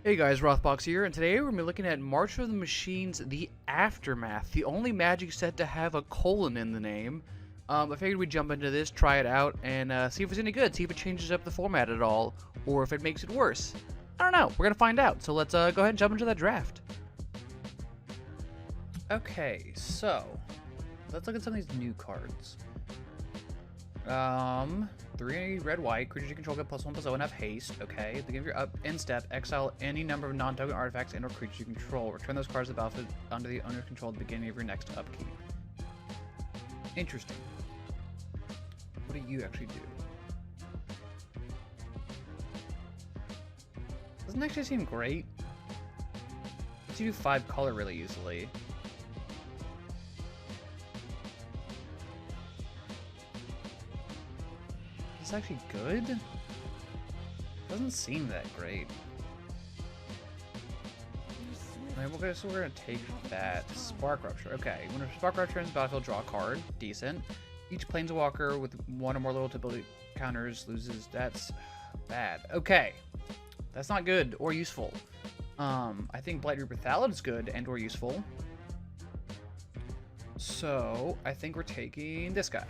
Hey guys, Rothbox here, and today we're going to be looking at March of the Machines: The Aftermath, the only Magic set to have a colon in the name. I figured we'd jump into this, try it out, and see if it's any good, see if it changes up the format at all, or if it makes it worse. I don't know, we're going to find out, so let's go ahead and jump into that draft. Okay, so, let's look at some of these new cards. 3 red white, creatures you control get +1/+0 and have haste. Okay. At the beginning of your up end step, exile any number of non-token artifacts and or creatures you control. Return those cards to the battlefield under the owner's control at the beginning of your next upkeep. Interesting. What do you actually do? Doesn't actually seem great. Lets you do 5 color really easily. Is this actually good? Doesn't seem that great. Alright, we're gonna take that. Spark Rupture. Okay, when a Spark Rupture ends the battlefield, draw a card. Decent. Each Planeswalker with 1 or more loyalty ability counters loses. That's bad. Okay. That's not good or useful. I think Blight Reaper Thallid is good and or useful. So, I think we're taking this guy.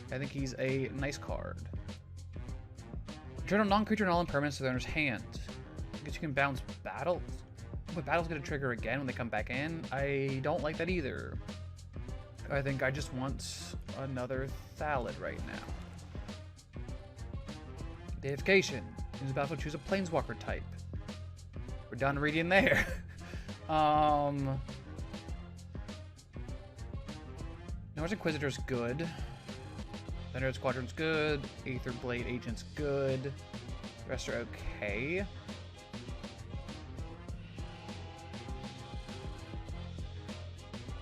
I think he's a nice card. Return a non-creature and all impermanence to the owner's hand. I guess you can bounce battles. But battle's gonna trigger again when they come back in. I don't like that either. I think I just want another Thallid right now. Deification. Use the battlefield, choose a Planeswalker type. We're done reading there. Norse Inquisitor's good. Thunder Squadron's good. Aether Blade Agent's good. The rest are okay.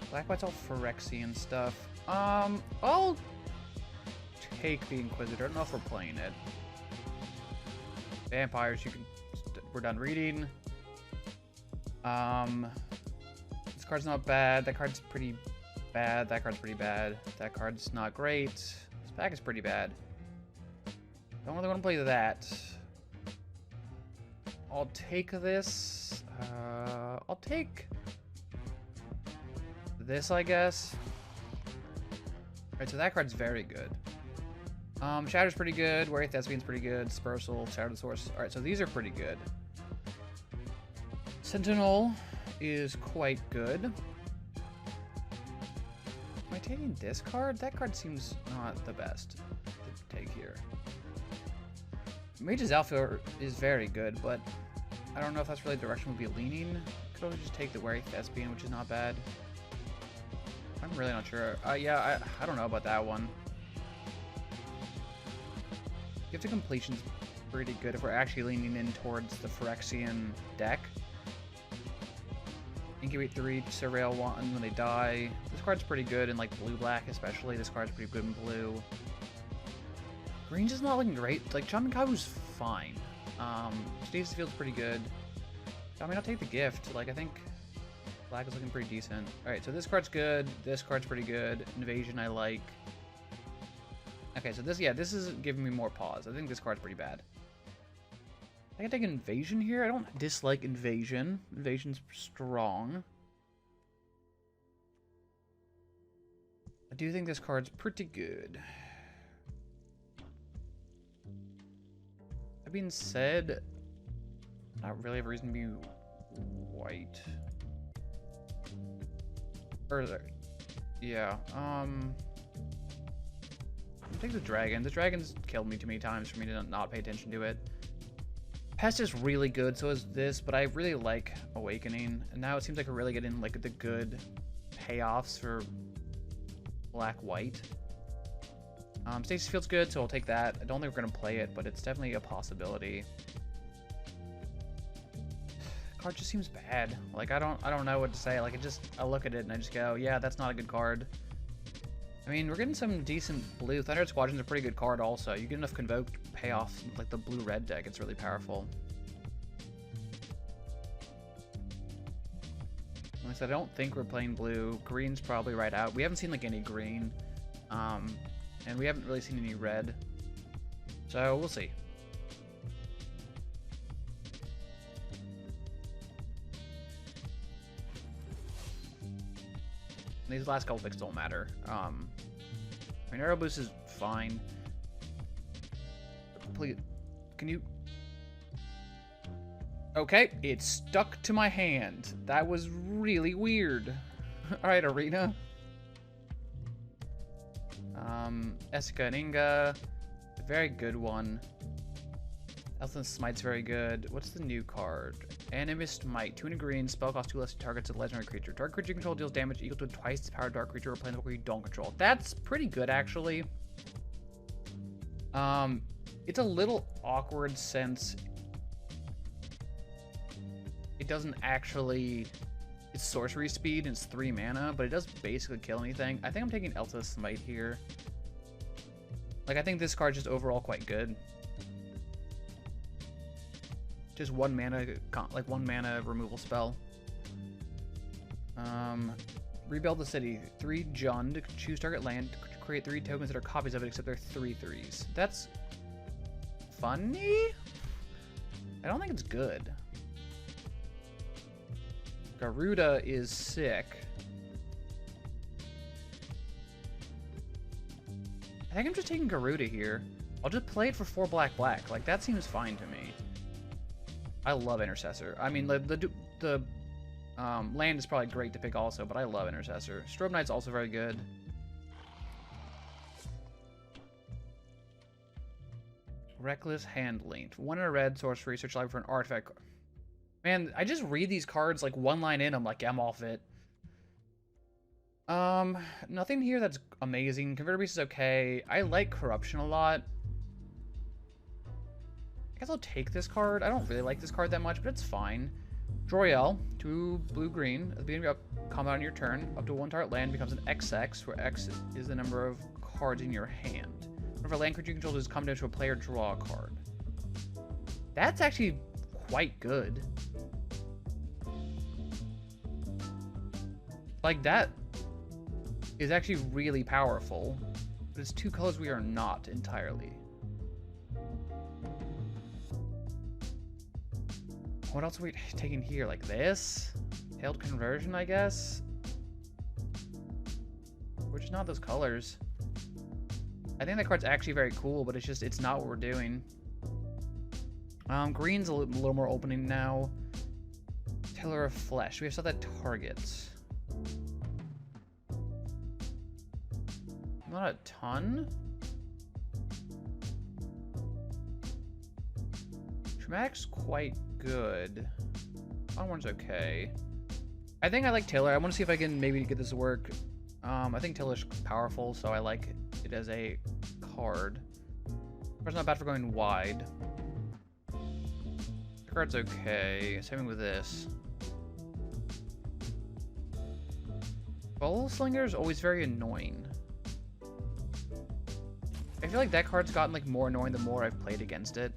Black White's all Phyrexian stuff. I'll take the Inquisitor. I don't know if we're playing it. Vampires, you can. We're done reading. This card's not bad. That card's pretty bad. That card's pretty bad. That card's not great. This pack is pretty bad. Don't really want to play that. I'll take this. I'll take this, I guess. Alright, so that card's very good. Shatter's pretty good. Wary Thespian's pretty good. Dispersal, Shadow the Source. Alright, so these are pretty good. Sentinel is quite good. Am I taking this card? That card seems not the best to take here. Mage's Alpha is very good, but I don't know if that's really the direction we'll be leaning. Could always just take the Wary Thespian, which is not bad. I'm really not sure. Yeah, I don't know about that one. Gift of Completion's pretty good if we're actually leaning in towards the Phyrexian deck. Incubate 3, Surveil 1 when they die. This card's pretty good in like blue-black especially. This card's pretty good in blue. Green's just not looking great. Like, Shaman Kabu's fine. Stasis Field's pretty good. I mean, I'll take the gift. Like, I think black is looking pretty decent. Alright, so this card's good. This card's pretty good. Invasion I like. Okay, so this, yeah, this is giving me more pause. I think this card's pretty bad. I can take Invasion here. I don't dislike Invasion. Invasion's strong. I do think this card's pretty good. That being said, not really have a reason to be white. Or, yeah, I'll take the dragon. The dragon's killed me too many times for me to not pay attention to it. Pest is really good, so is this, but I really like Awakening. And now it seems like we're really getting like the good payoffs for black-white. Stasis Field's good, so I'll take that. I don't think we're gonna play it, but it's definitely a possibility. Card just seems bad. Like I don't know what to say. Like I look at it and I just go, yeah, that's not a good card. I mean, we're getting some decent blue. Thunder Squadron's a pretty good card also. You get enough Convoke payoff, like the blue-red deck, it's really powerful. Like I said, I don't think we're playing blue. Green's probably right out. We haven't seen like any green. And we haven't really seen any red. So we'll see. These last couple picks don't matter. I mean, Arrow Boost is fine. Please, can you... Okay, it stuck to my hand. That was really weird. Alright, Arena. Esika and Inga. A very good one. Elton Smite's very good. What's the new card? Animist Might. 2 and a green. Spell cost 2 less to targets a legendary creature. Target creature you control deals damage equal to twice the power of dark creature or planeswalker you don't control. That's pretty good, actually. It's a little awkward since it doesn't actually... It's sorcery speed and it's 3 mana, but it does basically kill anything. I think I'm taking Elsa's Smite here. Like, I think this card's just overall quite good. Just 1 mana, like 1 mana removal spell. Rebuild the city. 3 Jund. Choose target land. Create 3 tokens that are copies of it, except they're 3/3s. That's funny? I don't think it's good. Garuda is sick. I think I'm just taking Garuda here. I'll just play it for 4 black. Like, that seems fine to me. I love Intercessor. I mean, the land is probably great to pick also, but I love Intercessor. Strobe Knight's also very good. Reckless Handling. 1 in a red, sorcery, search library for an artifact. Man, I just read these cards like 1 line in, I'm like, yeah, I'm off it. Nothing here that's amazing. Converter Beast is okay. I like Corruption a lot. I guess I'll take this card. I don't really like this card that much, but it's fine. Droriel, 2 blue-green. At the beginning of combat on your turn, up to 1 target land becomes an XX, where X is the number of cards in your hand. Whenever a land creature you control does come down to a player, draw a card. That's actually quite good. Like, that is actually really powerful. But it's 2 colors we are not entirely. What else are we taking here? Like this? Tailed Conversion, I guess? We're just not those colors. I think that card's actually very cool, but it's just, it's not what we're doing. Green's a little more opening now. Tiller of Flesh. We have stuff that targets. Not a ton. Traumatic's quite good. Onward's okay. I think I like Tiller. I want to see if I can maybe get this to work. I think Tiller's powerful, so I like it as a card. It's not bad for going wide. The card's okay. Same with this. Bowl Slinger's always very annoying. I feel like that card's gotten like more annoying the more I've played against it.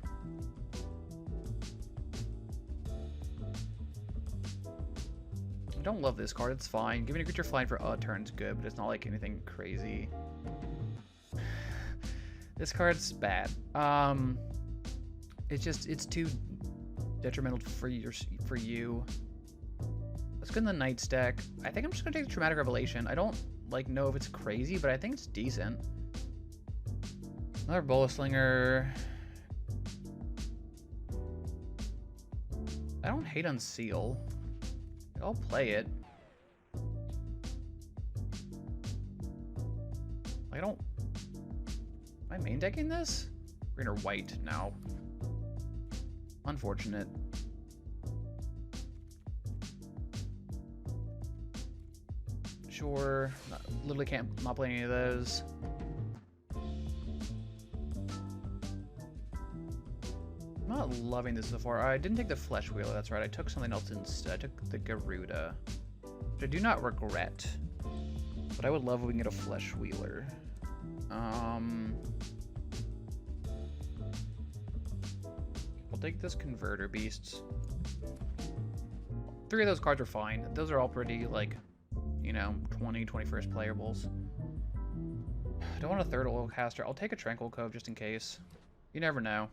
I don't love this card. It's fine. Giving a creature flying for a turn's good, but it's not like anything crazy. This card's bad. It's too detrimental for you. Let's go in the Knight stack. I think I'm just gonna take the Traumatic Revelation. I don't like know if it's crazy, but I think it's decent. Another Bola Slinger. I don't hate Unseal. I'll play it. I don't... Am I main decking this? Green or white now. Unfortunate. Sure. Literally can't not play any of those. I'm not loving this so far. I didn't take the Flesh Wheeler, that's right. I took something else instead. I took the Garuda, which I do not regret. But I would love if we can get a Flesh Wheeler. I'll take this Converter Beasts. 3 of those cards are fine. Those are all pretty, like, you know, 21st playables. I don't want a 3rd Oilcaster. I'll take a Tranquil Cove just in case. You never know.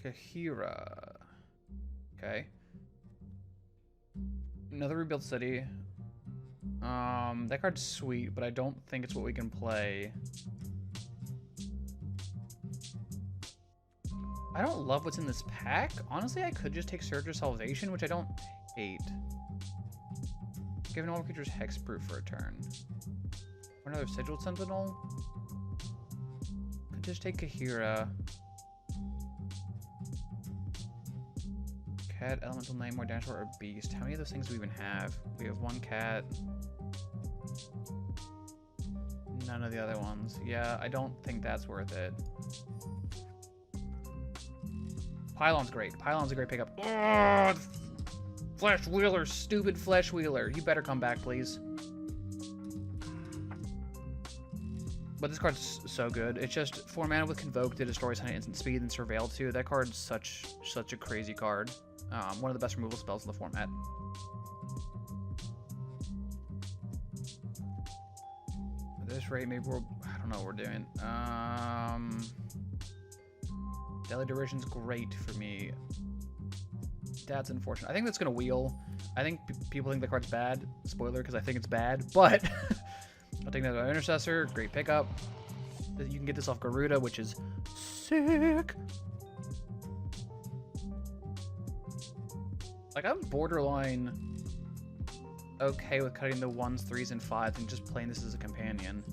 Kahira. Okay. Another rebuilt city. That card's sweet, but I don't think it's what we can play. I don't love what's in this pack. Honestly, I could just take Surge of Salvation, which I don't hate. Give all creatures hexproof for a turn. Or another Sigiled Sentinel. Could just take Kahira. Cat, Elemental Name, or Dinosaur, or Beast. How many of those things do we even have? We have one cat. None of the other ones. Yeah, I don't think that's worth it. Pylon's great. Pylon's a great pickup. Oh, Flesh Wheeler, stupid Flesh Wheeler. You better come back, please. But this card's so good. It's just 4 mana with Convoke to destroy something at instant speed and Surveil too. That card's such a crazy card. One of the best removal spells in the format. At this rate, maybe I don't know what we're doing. Deadly Derision's great for me. That's unfortunate. I think that's going to wheel. I think people think the card's bad. Spoiler, because I think it's bad. But I'll take another Intercessor. Great pickup. You can get this off Garuda, which is sick. Like, I'm borderline okay with cutting the 1s, 3s, and 5s and just playing this as a companion.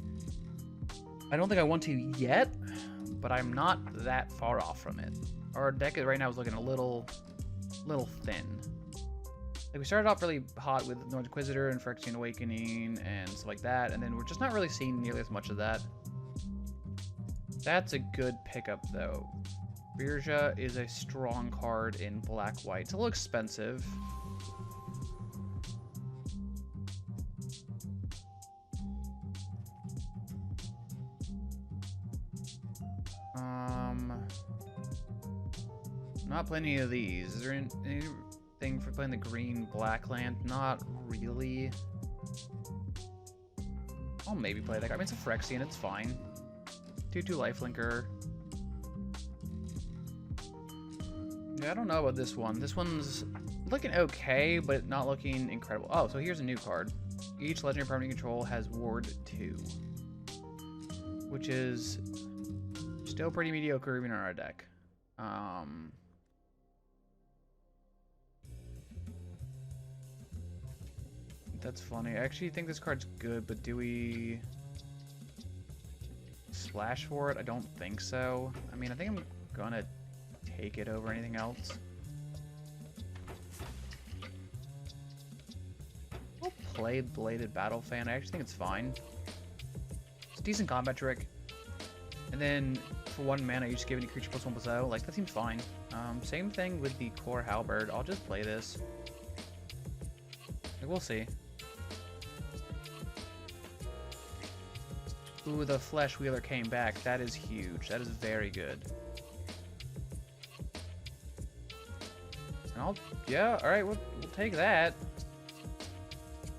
I don't think I want to yet, but I'm not that far off from it. Our deck right now is looking a little thin. Like, we started off really hot with Northern Inquisitor and Phyrexian Awakening and stuff like that, and then we're just not really seeing nearly as much of that. That's a good pickup, though. Birja is a strong card in black-white. It's a little expensive. Not playing any of these. Is there anything for playing the green-black land? Not really. I'll maybe play that. I mean, it's a Phyrexian. It's fine. 2/2 lifelinker. Yeah, I don't know about this one. This one's looking okay, but not looking incredible. Oh, so here's a new card. Each legendary permanent control has Ward 2, which is still pretty mediocre even on our deck. That's funny. I actually think this card's good, but do we slash for it? I don't think so. I mean, I think I'm gonna take it over anything else. I'll play Bladed Battle Fan. I actually think it's fine. It's a decent combat trick. And then for 1 mana, you just give any creature +1/+0. Like, that seems fine. Same thing with the Core Halberd. I'll just play this. Like, we'll see. Ooh, the Flesh Wheeler came back. That is huge. That is very good. And yeah, alright, we'll take that.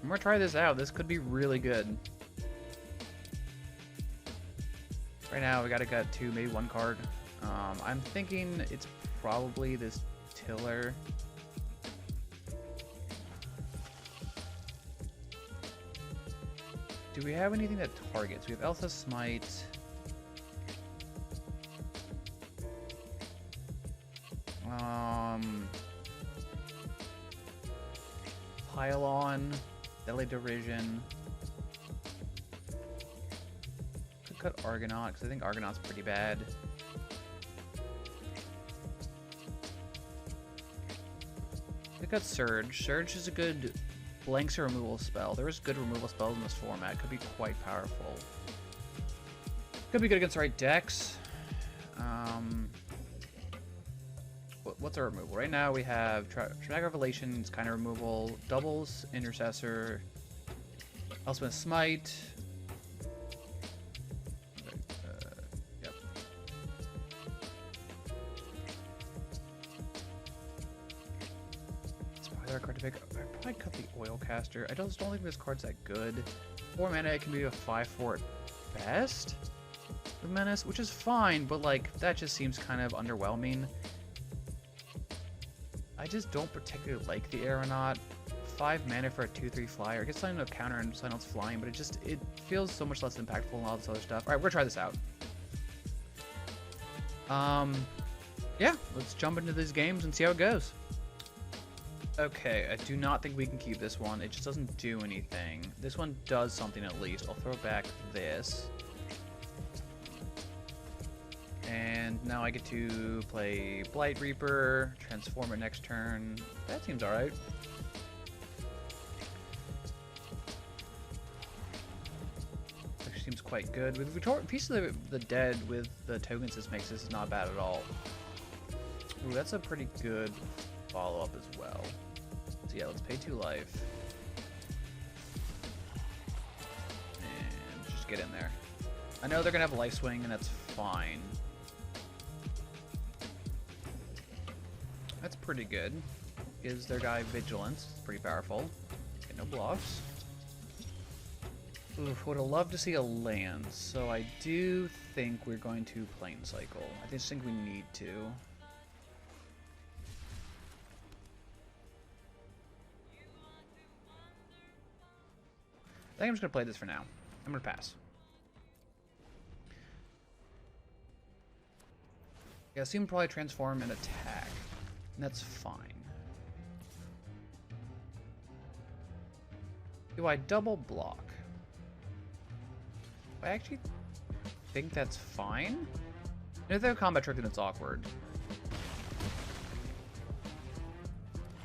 I'm gonna try this out. This could be really good. Right now, we gotta cut 2, maybe 1 card. I'm thinking it's probably this Tiller. Do we have anything that targets? We have Elsa Smite. Pylon. Deadly Derision. Could cut Argonaut, because I think Argonaut's pretty bad. Could cut Surge. Surge is a good blanks or removal spell. There is good removal spells in this format. Could be quite powerful. Could be good against the right decks. What's our removal? Right now we have Traumatic Revelation, it's kind of removal. Doubles, Intercessor, Elspeth Smite. Yep. It's probably our card to pick. I'd probably cut the Oilcaster. I just don't think this card's that good. 4 mana, it can be a 5/4 at best. The Menace, which is fine, but like that just seems kind of underwhelming. I just don't particularly like the Aeronaut. 5 mana for a 2/3 flyer. I guess I know counter and Silence flying, but it feels so much less impactful than all this other stuff. Alright, we're gonna try this out. Yeah, let's jump into these games and see how it goes. Okay, I do not think we can keep this one. It just doesn't do anything. This one does something at least. I'll throw back this. And now I get to play Blight Reaper, transform it next turn. That seems alright. Actually seems quite good. With Piece of the Dead with the tokens this makes, this is not bad at all. Ooh, that's a pretty good follow-up as well. So yeah, let's pay 2 life. And just get in there. I know they're gonna have a life swing, and that's fine. That's pretty good. Gives their guy vigilance. Pretty powerful. Okay, no blocks. Oof, would have loved to see a land. So I do think we're going to Plane Cycle. I just think we need to. I think I'm just going to play this for now. I'm going to pass. Yeah, I assume probably transform and attack. And that's fine. Do I double block? I actually think that's fine. And if they have a combat trick, then it's awkward.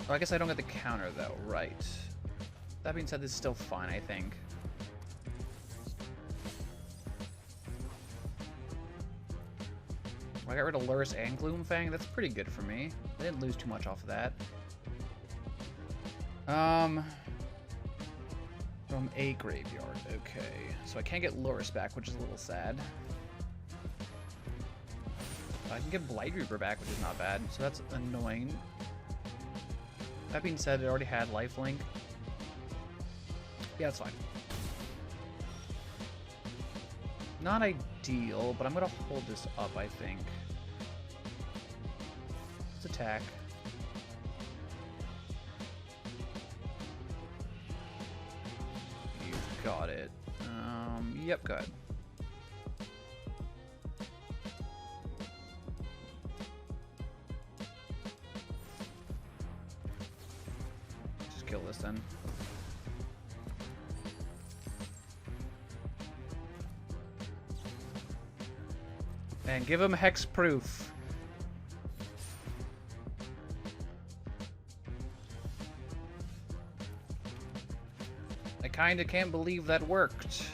Oh, I guess I don't get the counter, though. Right. That being said, this is still fine, I think. I got rid of Lurrus and Gloomfang. That's pretty good for me. I didn't lose too much off of that. From a graveyard. Okay. So I can't get Lurrus back, which is a little sad. I can get Blight Reaper back, which is not bad. So that's annoying. That being said, it already had Lifelink. Yeah, that's fine. Not ideal, but I'm going to hold this up, I think. Let's attack. You've got it. Yep, go ahead. Just kill this then. And give him hexproof. I kinda can't believe that worked.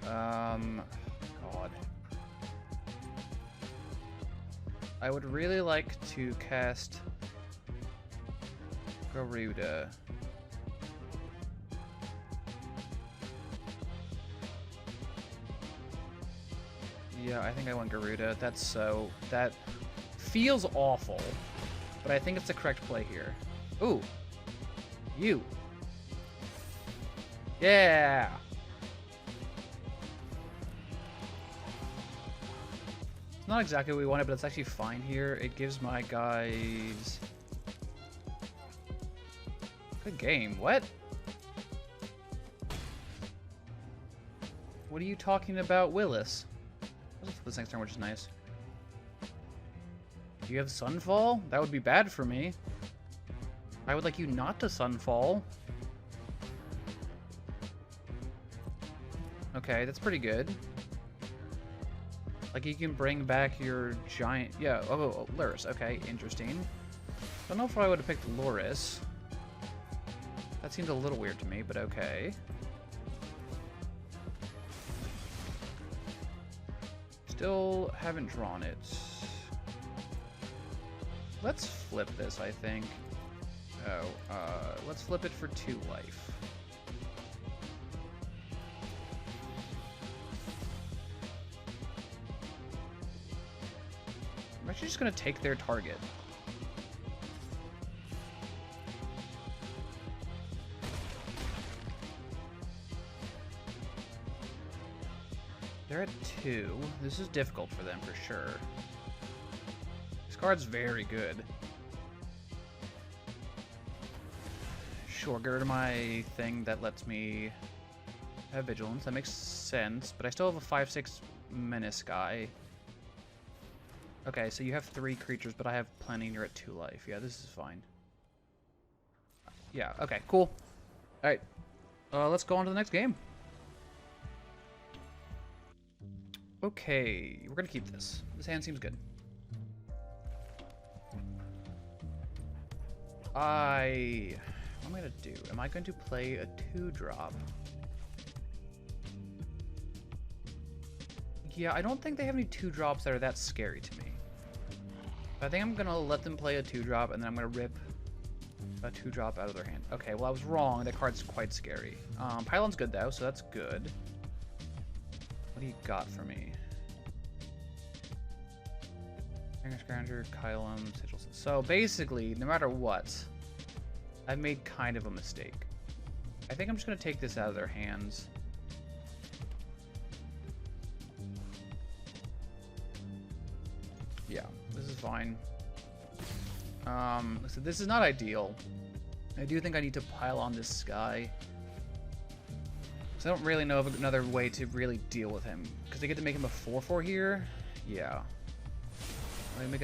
God. I would really like to cast Garuda. Yeah, I think I want Garuda. That feels awful, but I think it's the correct play here. Ooh. You. Yeah! It's not exactly what we wanted, but it's actually fine here. It gives my guys... Good game. What? What are you talking about, Willis? This next turn, which is nice. Do you have Sunfall? That would be bad for me. I would like you not to Sunfall. Okay, that's pretty good. Like, you can bring back your giant... Yeah, oh, Lurrus. Okay, interesting. Don't know if I would have picked Lurrus. That seems a little weird to me, but okay. Still haven't drawn it. Let's flip this, I think. Oh, let's flip it for 2 life. I'm actually just gonna take their target. They're at 2. This is difficult for them for sure. card's very good. Sure, get rid of my thing that lets me have Vigilance. That makes sense, but I still have a 5/6 Menace guy. Okay, so you have 3 creatures, but I have plenty and you're at 2 life. Yeah, this is fine. Yeah, okay, cool. Alright, let's go on to the next game. Okay, we're gonna keep this. This hand seems good. What am I gonna do? Am I going to play a 2-drop? Yeah, I don't think they have any 2-drops that are that scary to me. I think I'm gonna let them play a 2-drop, and then I'm gonna rip a 2-drop out of their hand. Okay, well I was wrong. That card's quite scary. Pylon's good though, so that's good. What do you got for me? Anger Scrounger, Kylum, Sigil. So basically, no matter what, I've made kind of a mistake. I think I'm just gonna take this out of their hands. Yeah, this is fine. So this is not ideal. I do think I need to pile on this guy. So I don't really know of another way to really deal with him. Because they get to make him a 4/4 here? Yeah. Let me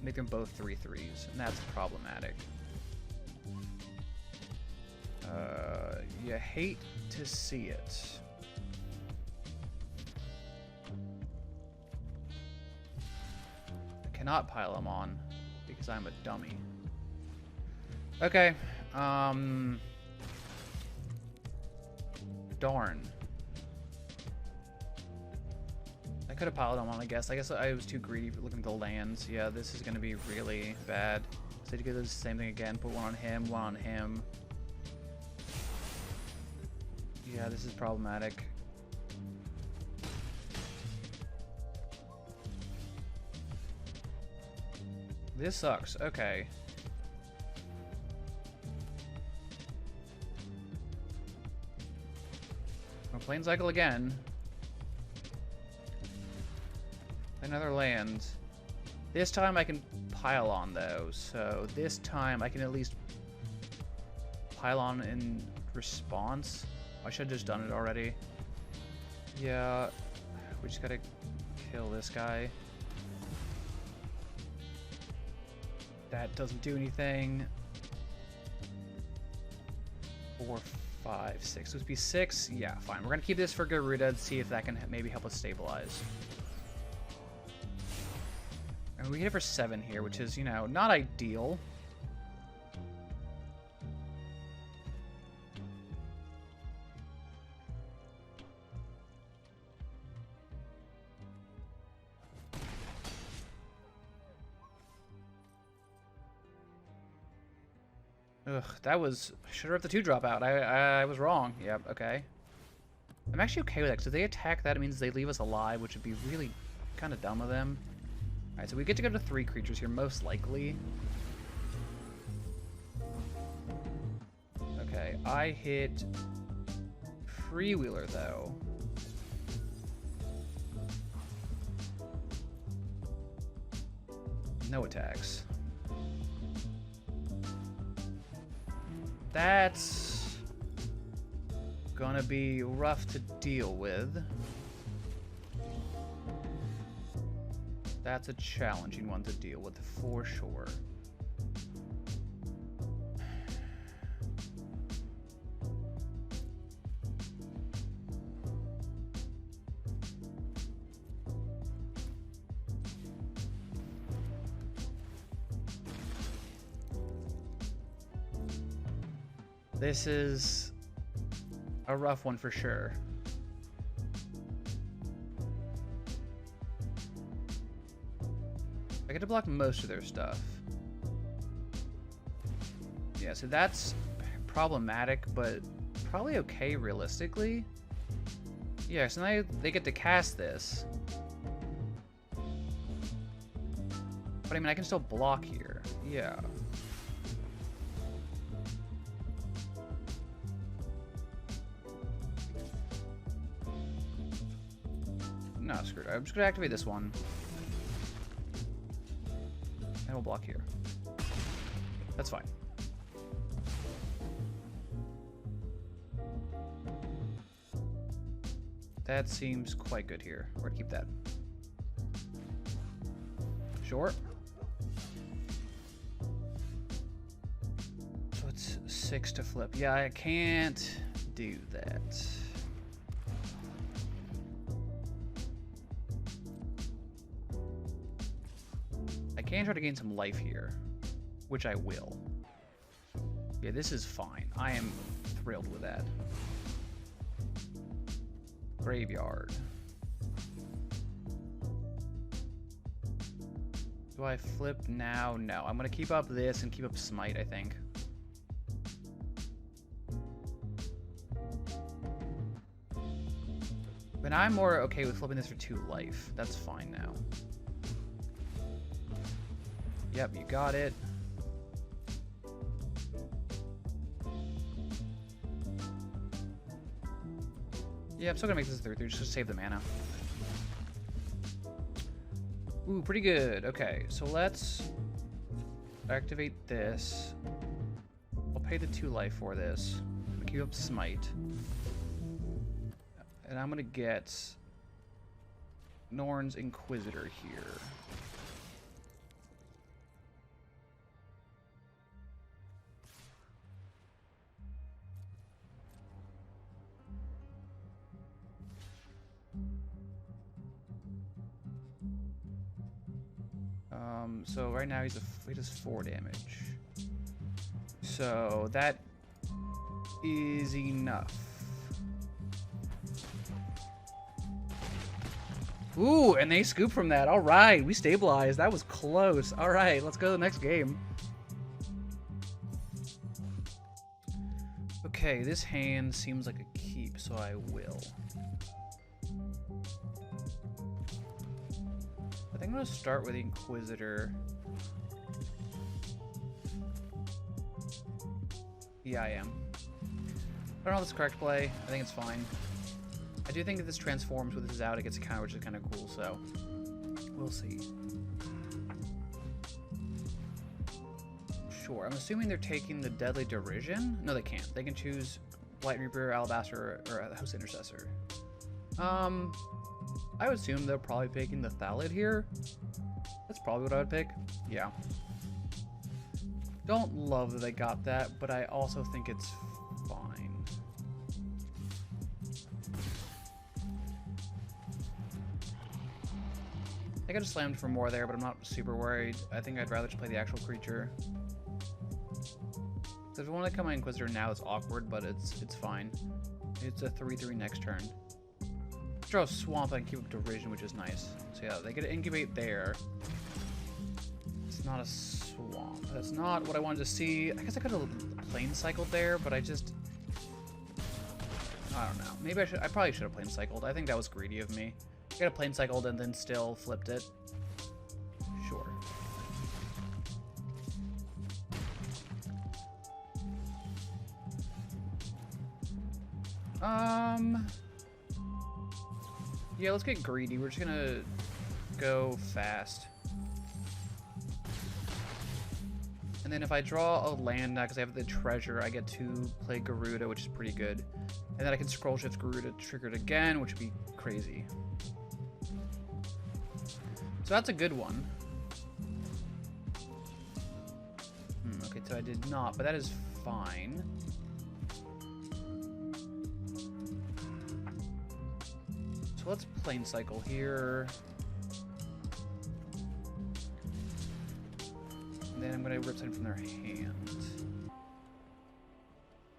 make them both 3/3s, and that's problematic. You hate to see it. I cannot pile him on because I'm a dummy. Okay. Darn. I could have piled him on, I guess. I guess I was too greedy for looking at the lands. Yeah, this is going to be really bad. So to do the same thing again, put one on him, one on him. Yeah, this is problematic. This sucks. Okay. I'll plane cycle again. Another land. This time I can pile on though, so this time I can at least pile on in response. I should have just done it already. Yeah, we just gotta kill this guy. That doesn't do anything. 4, 5, 6. This would be 6. Yeah, fine. We're gonna keep this for Garuda and see if that can maybe help us stabilize. And we hit it for 7 here, which is, you know, not ideal. Ugh, that was... Should have ripped the 2-drop out. I was wrong. Yep, okay. I'm actually okay with that, because if they attack that, it means they leave us alive, which would be really kind of dumb of them. Alright, so we get to go to 3 creatures here, most likely. Okay, I hit Freewheeler, though. No attacks. That's gonna be rough to deal with. That's a challenging one to deal with, for sure. This is a rough one for sure. I get to block most of their stuff. Yeah, so that's problematic, but probably okay realistically. Yeah, so now they get to cast this. But I mean, I can still block here. Yeah. No, screw it. I'm just gonna activate this one. we'll block here. That's fine. That seems quite good here. We're gonna keep that. Sure. So it's 6 to flip. Yeah, I can't do that. I can try to gain some life here, which I will. Yeah, this is fine. I am thrilled with that. Graveyard. Do I flip now? No. I'm going to keep up this and keep up Smite, I think. But I'm more okay with flipping this for 2 life. That's fine now. Yep, you got it. Yeah, I'm still gonna make this 3/3 just to save the mana. Ooh, pretty good. Okay, so let's activate this. I'll pay the 2 life for this. I'm gonna keep up Smite. And I'm gonna get Norn's Inquisitor here. So right now he does 4 damage. So that is enough. Ooh, and they scoop from that. All right, we stabilized. That was close. All right, let's go to the next game. Okay, this hand seems like a keep, so I will. I think I'm going to start with the Inquisitor. Yeah, I am. I don't know if this is correct play. I think it's fine. I do think that this transforms with this out. It gets a counter, which is kind of cool, so we'll see. Sure. I'm assuming they're taking the Deadly Derision. No, they can't. They can choose Blight Reaper, Alabaster, or Host Intercessor. I would assume they're probably picking the Thallid here. That's probably what I would pick. Yeah. Don't love that they got that, but I also think it's fine. I could have slammed for more there, but I'm not super worried. I think I'd rather just play the actual creature. So if I want to come my Inquisitor now, it's awkward, but it's fine. It's a 3/3 next turn. Draw a Swamp and keep up Derision, which is nice. So yeah, they get to incubate there. It's not a Swamp. That's not what I wanted to see. I guess I could have Plane Cycled there, but I don't know. Maybe I probably should have Plane Cycled. I think that was greedy of me. I could have Plane Cycled and then still flipped it. Sure. Yeah, let's get greedy. We're just gonna go fast. And then if I draw a land now, because I have the treasure, I get to play Garuda, which is pretty good. And then I can scroll shift Garuda, trigger it again, which would be crazy. So that's a good one. Okay, so I did not, but that is fine. So let's Plane Cycle here. And then I'm going to rip something from their hand.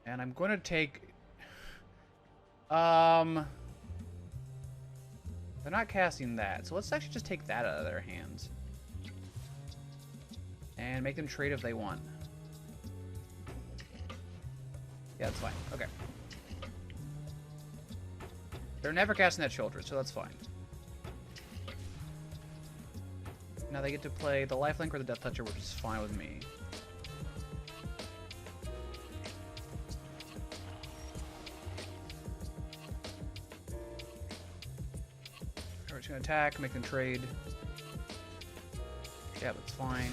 And I'm going to take... They're not casting that, so let's actually just take that out of their hands. And make them trade if they want. Yeah, that's fine. Okay. They're never casting that Shoulder, so that's fine. Now they get to play the Lifelink or the Death Toucher, which is fine with me. We're just gonna attack, make them trade. Yeah, that's fine.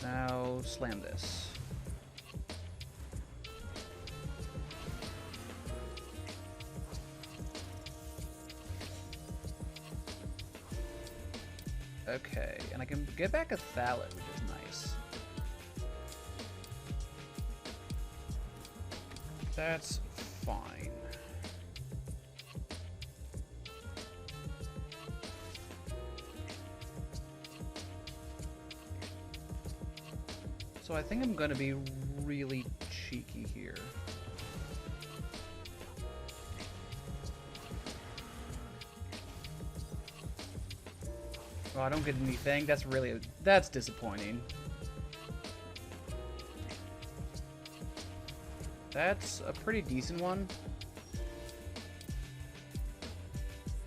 Now, slam this. Okay, and I can get back a Thallid, which is nice. That's fine. So I think I'm going to be really cheeky here. Oh, I don't get anything. That's disappointing. That's a pretty decent one.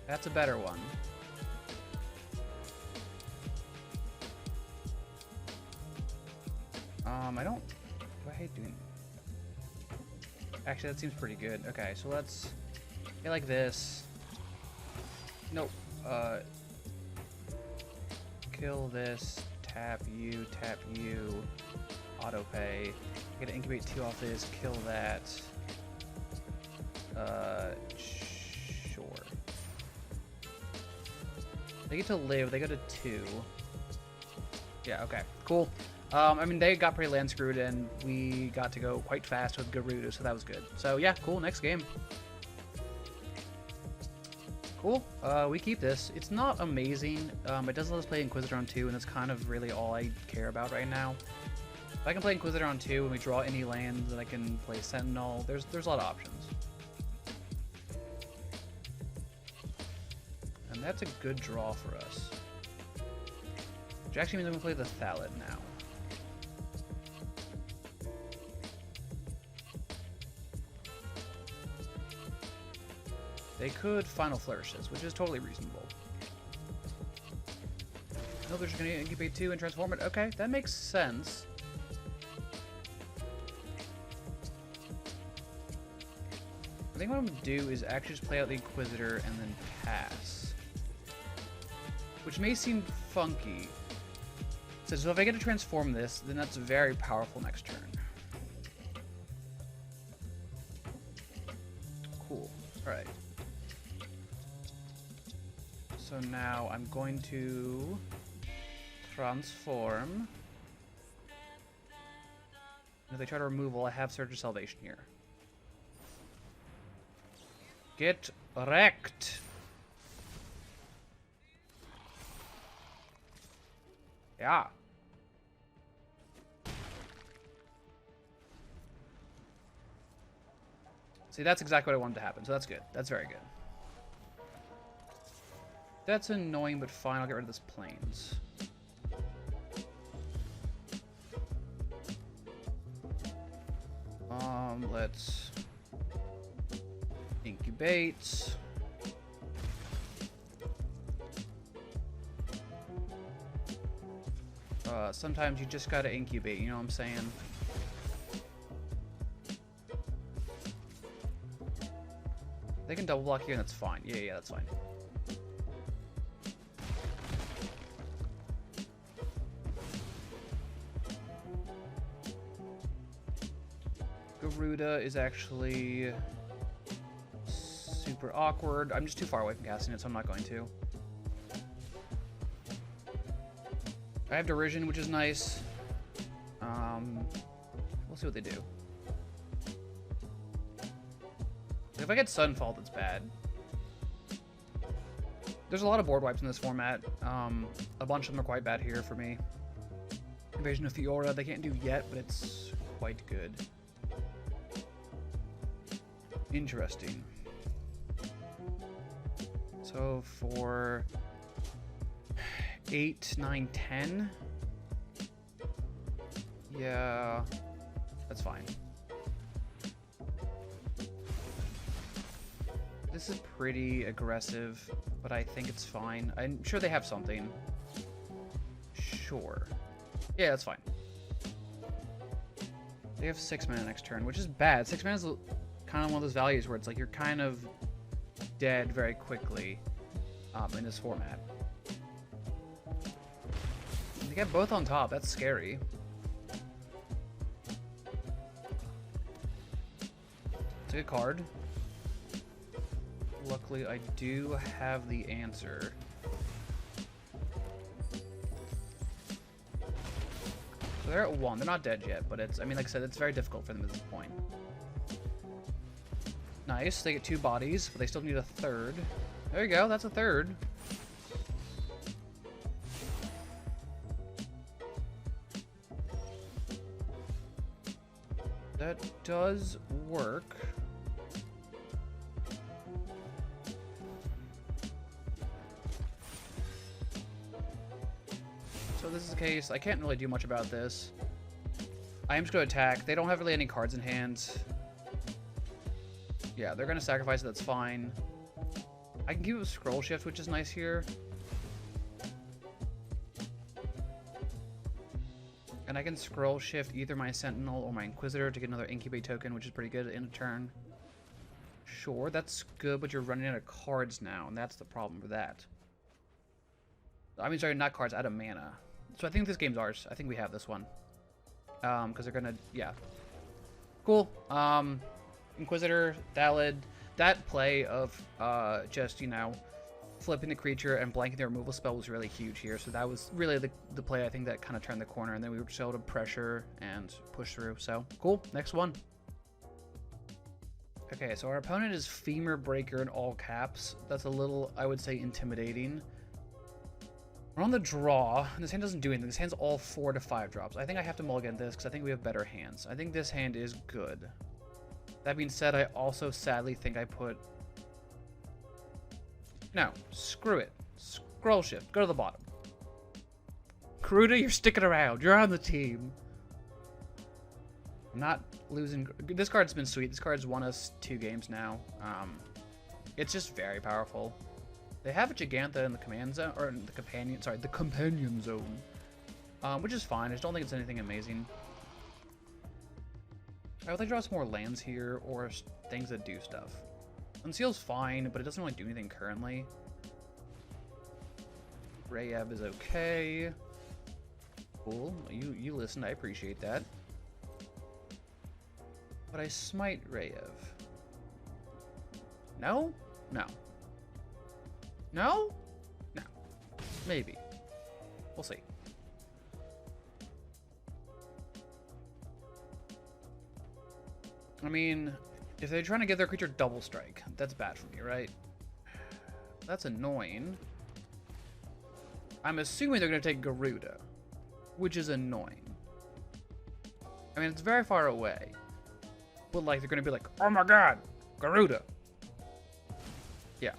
That's a better one. I hate doing... Actually, that seems pretty good. Okay, so let's get like this. Nope. Kill this, tap you, auto pay. I gotta incubate 2 off this, kill that. Sure. They get to live, they go to 2. Yeah, okay, cool. I mean, they got pretty land screwed, and we got to go quite fast with Garuda, so that was good. So yeah, cool, next game. Cool. We keep this. It's not amazing. It does let us play Inquisitor on 2, and that's kind of really all I care about right now. If I can play Inquisitor on 2 and we draw any lands, then I can play Sentinel. There's a lot of options. And that's a good draw for us. Which actually means I'm going to play the Thallid now. They could Final Flourish this, which is totally reasonable. No, they're just going to incubate 2 and transform it. Okay, that makes sense. I think what I'm going to do is actually just play out the Inquisitor and then pass. Which may seem funky. So if I get to transform this, then that's very powerful next turn. Cool. Alright. So now I'm going to transform. And if they try to removal, I have Surge of Salvation here. Get wrecked! Yeah. See, that's exactly what I wanted to happen, so that's good. That's very good. That's annoying, but fine. I'll get rid of this plains. Let's incubate. Sometimes you just gotta incubate, you know what I'm saying? They can double block here, and that's fine. Yeah, that's fine. Garuda is actually super awkward. I'm just too far away from casting it, so I'm not going to. I have Derision, which is nice. We'll see what they do. If I get Sunfall, that's bad. There's a lot of board wipes in this format. A bunch of them are quite bad here for me. Invasion of Fiora, they can't do yet, but it's quite good. Interesting. So for 8, 9, 10. Yeah, that's fine. This is pretty aggressive, but I think it's fine. I'm sure they have something. Sure. Yeah, that's fine. They have 6 mana next turn, which is bad. 6 mana is kind of one of those values where it's like you're kind of dead very quickly in this format. get both on top. That's scary. It's a good card. Luckily, I do have the answer. So they're at 1. They're not dead yet, but it's, I mean, like I said, it's very difficult for them at this point. Nice. They get 2 bodies, but they still need a third. There you go. That's a third. That does work. So this is the case. I can't really do much about this. I am just going to attack. They don't have really any cards in hand. Yeah, they're going to sacrifice it. That's fine. I can keep a scroll shift, which is nice here. And I can scroll shift either my Sentinel or my Inquisitor to get another Incubate token, which is pretty good in a turn. Sure, that's good, but you're running out of cards now, and that's the problem with that. I mean, sorry, not cards, out of mana. So I think this game's ours. I think we have this one. Because they're gonna, yeah. Cool. Inquisitor, Thallid, that play of just, you know, flipping the creature and blanking the removal spell was really huge here. So that was really the play, I think, that kind of turned the corner. And then we were just able to pressure and push through. So, cool. Next one. Okay, so our opponent is Femur Breaker in all caps. That's a little, I would say, intimidating. We're on the draw. This hand doesn't do anything. This hand's all 4 to 5 drops. I think I have to mulligan this because I think we have better hands. I think this hand is good. That being said, I also sadly think I put... No, screw it. Scroll shift. Go to the bottom. Garuda, you're sticking around. You're on the team. I'm not losing... This card's been sweet. This card's won us 2 games now. It's just very powerful. They have a Gigantha in the command zone, or in the companion, sorry, the companion zone, which is fine. I just don't think it's anything amazing. I would like to draw some more lands here, or things that do stuff. Unseal's fine, but it doesn't really do anything currently. Rayev is okay. Cool. You listened. I appreciate that. But I smite Rayev. No? No. No? No. Maybe. We'll see. I mean, if they're trying to get their creature double strike, that's bad for me, right? That's annoying. I'm assuming they're going to take Garuda, which is annoying. I mean, it's very far away. But, like, they're going to be like, oh my god, Garuda. Yeah.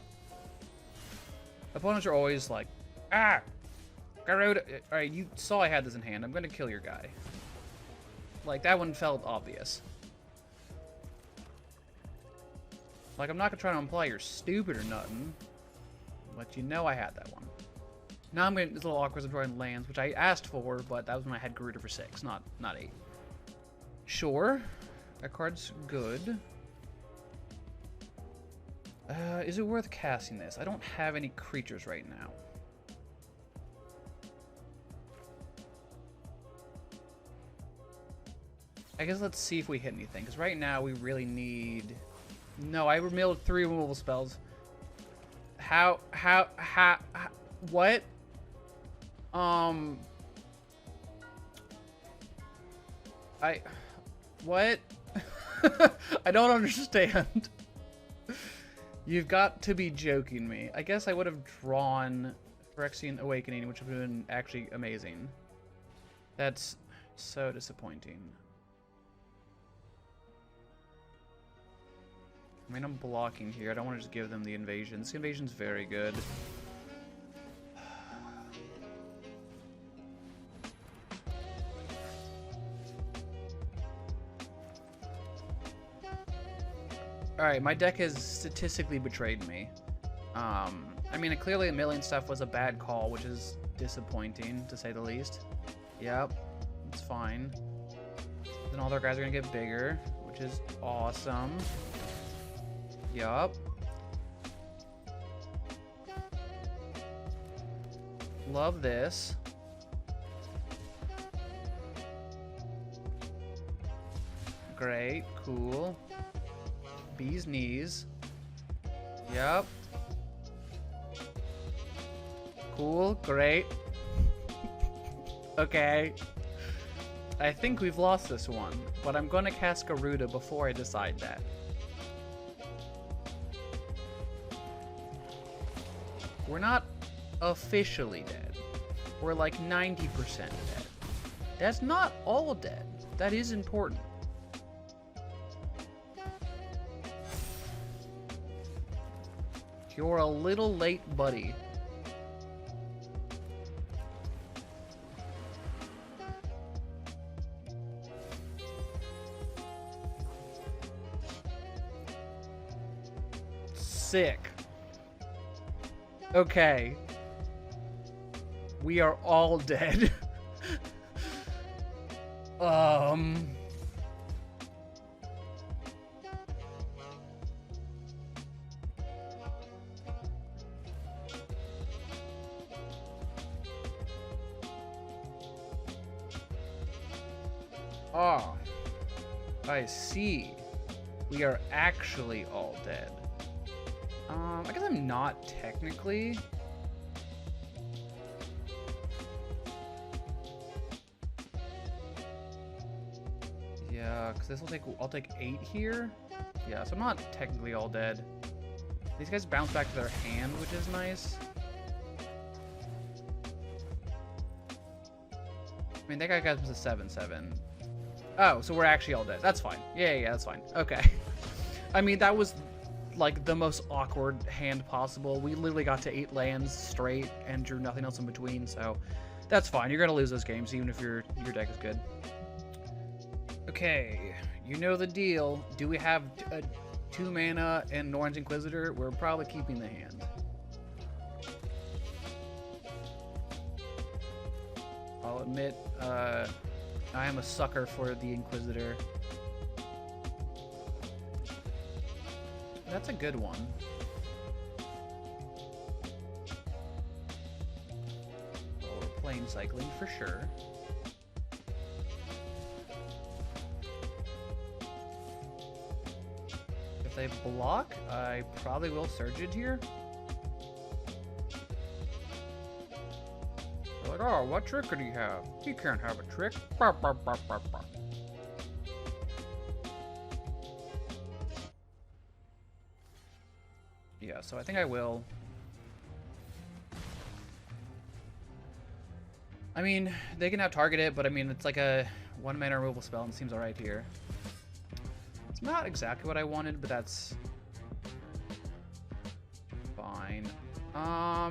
Opponents are always like, ah, Garuda. Alright, you saw I had this in hand. I'm going to kill your guy. Like, that one felt obvious. Like, I'm not going to try to imply you're stupid or nothing. But you know I had that one. Now I'm getting this little awkward of drawing lands, which I asked for, but that was when I had Garuda for 6, not 8. Sure. That card's good. Is it worth casting this? I don't have any creatures right now. I guess let's see if we hit anything, because right now we really need... No, I milled 3 removal spells. How, what? What? I don't understand. You've got to be joking me. I guess I would have drawn Phyrexian Awakening, which would have been actually amazing. That's so disappointing. I mean, I'm blocking here. I don't want to just give them the invasion. This invasion's very good. Alright, my deck has statistically betrayed me. I mean, clearly a million stuff was a bad call, which is disappointing, to say the least. Yep, it's fine. Then all their guys are gonna get bigger, which is awesome. Yup. Love this. Great. Cool. Bee's knees. Yep. Cool. Great. Okay. I think we've lost this one, but I'm gonna cast Garuda before I decide that. We're not officially dead. We're like 90% dead. That's not all dead. That is important. You're a little late, buddy. Sick. Okay. We are all dead. Oh. I see. We are actually all dead. I guess I'm not technically. Yeah, because this will take, I'll take 8 here. Yeah, so I'm not technically all dead. These guys bounce back to their hand, which is nice. I mean, that guy got a 7/7. Oh, so we're actually all dead. That's fine. Yeah, that's fine. Okay. I mean, that was like the most awkward hand possible. We literally got to 8 lands straight and drew nothing else in between, so that's fine. You're gonna lose those games even if your deck is good. Okay, you know the deal. Do we have 2 mana and Norn's Inquisitor? We're probably keeping the hand. I'll admit, I am a sucker for the Inquisitor. That's a good one. Oh, we're playing cycling for sure. If they block, I probably will Surge it here. They're like, oh, what trick could he have? He can't have a trick. Bah, bah, bah, bah, bah. Yeah, so I think I will. I mean, they can have target it, but I mean, it's like a 1 mana removal spell and it seems alright here. It's not exactly what I wanted, but that's fine. I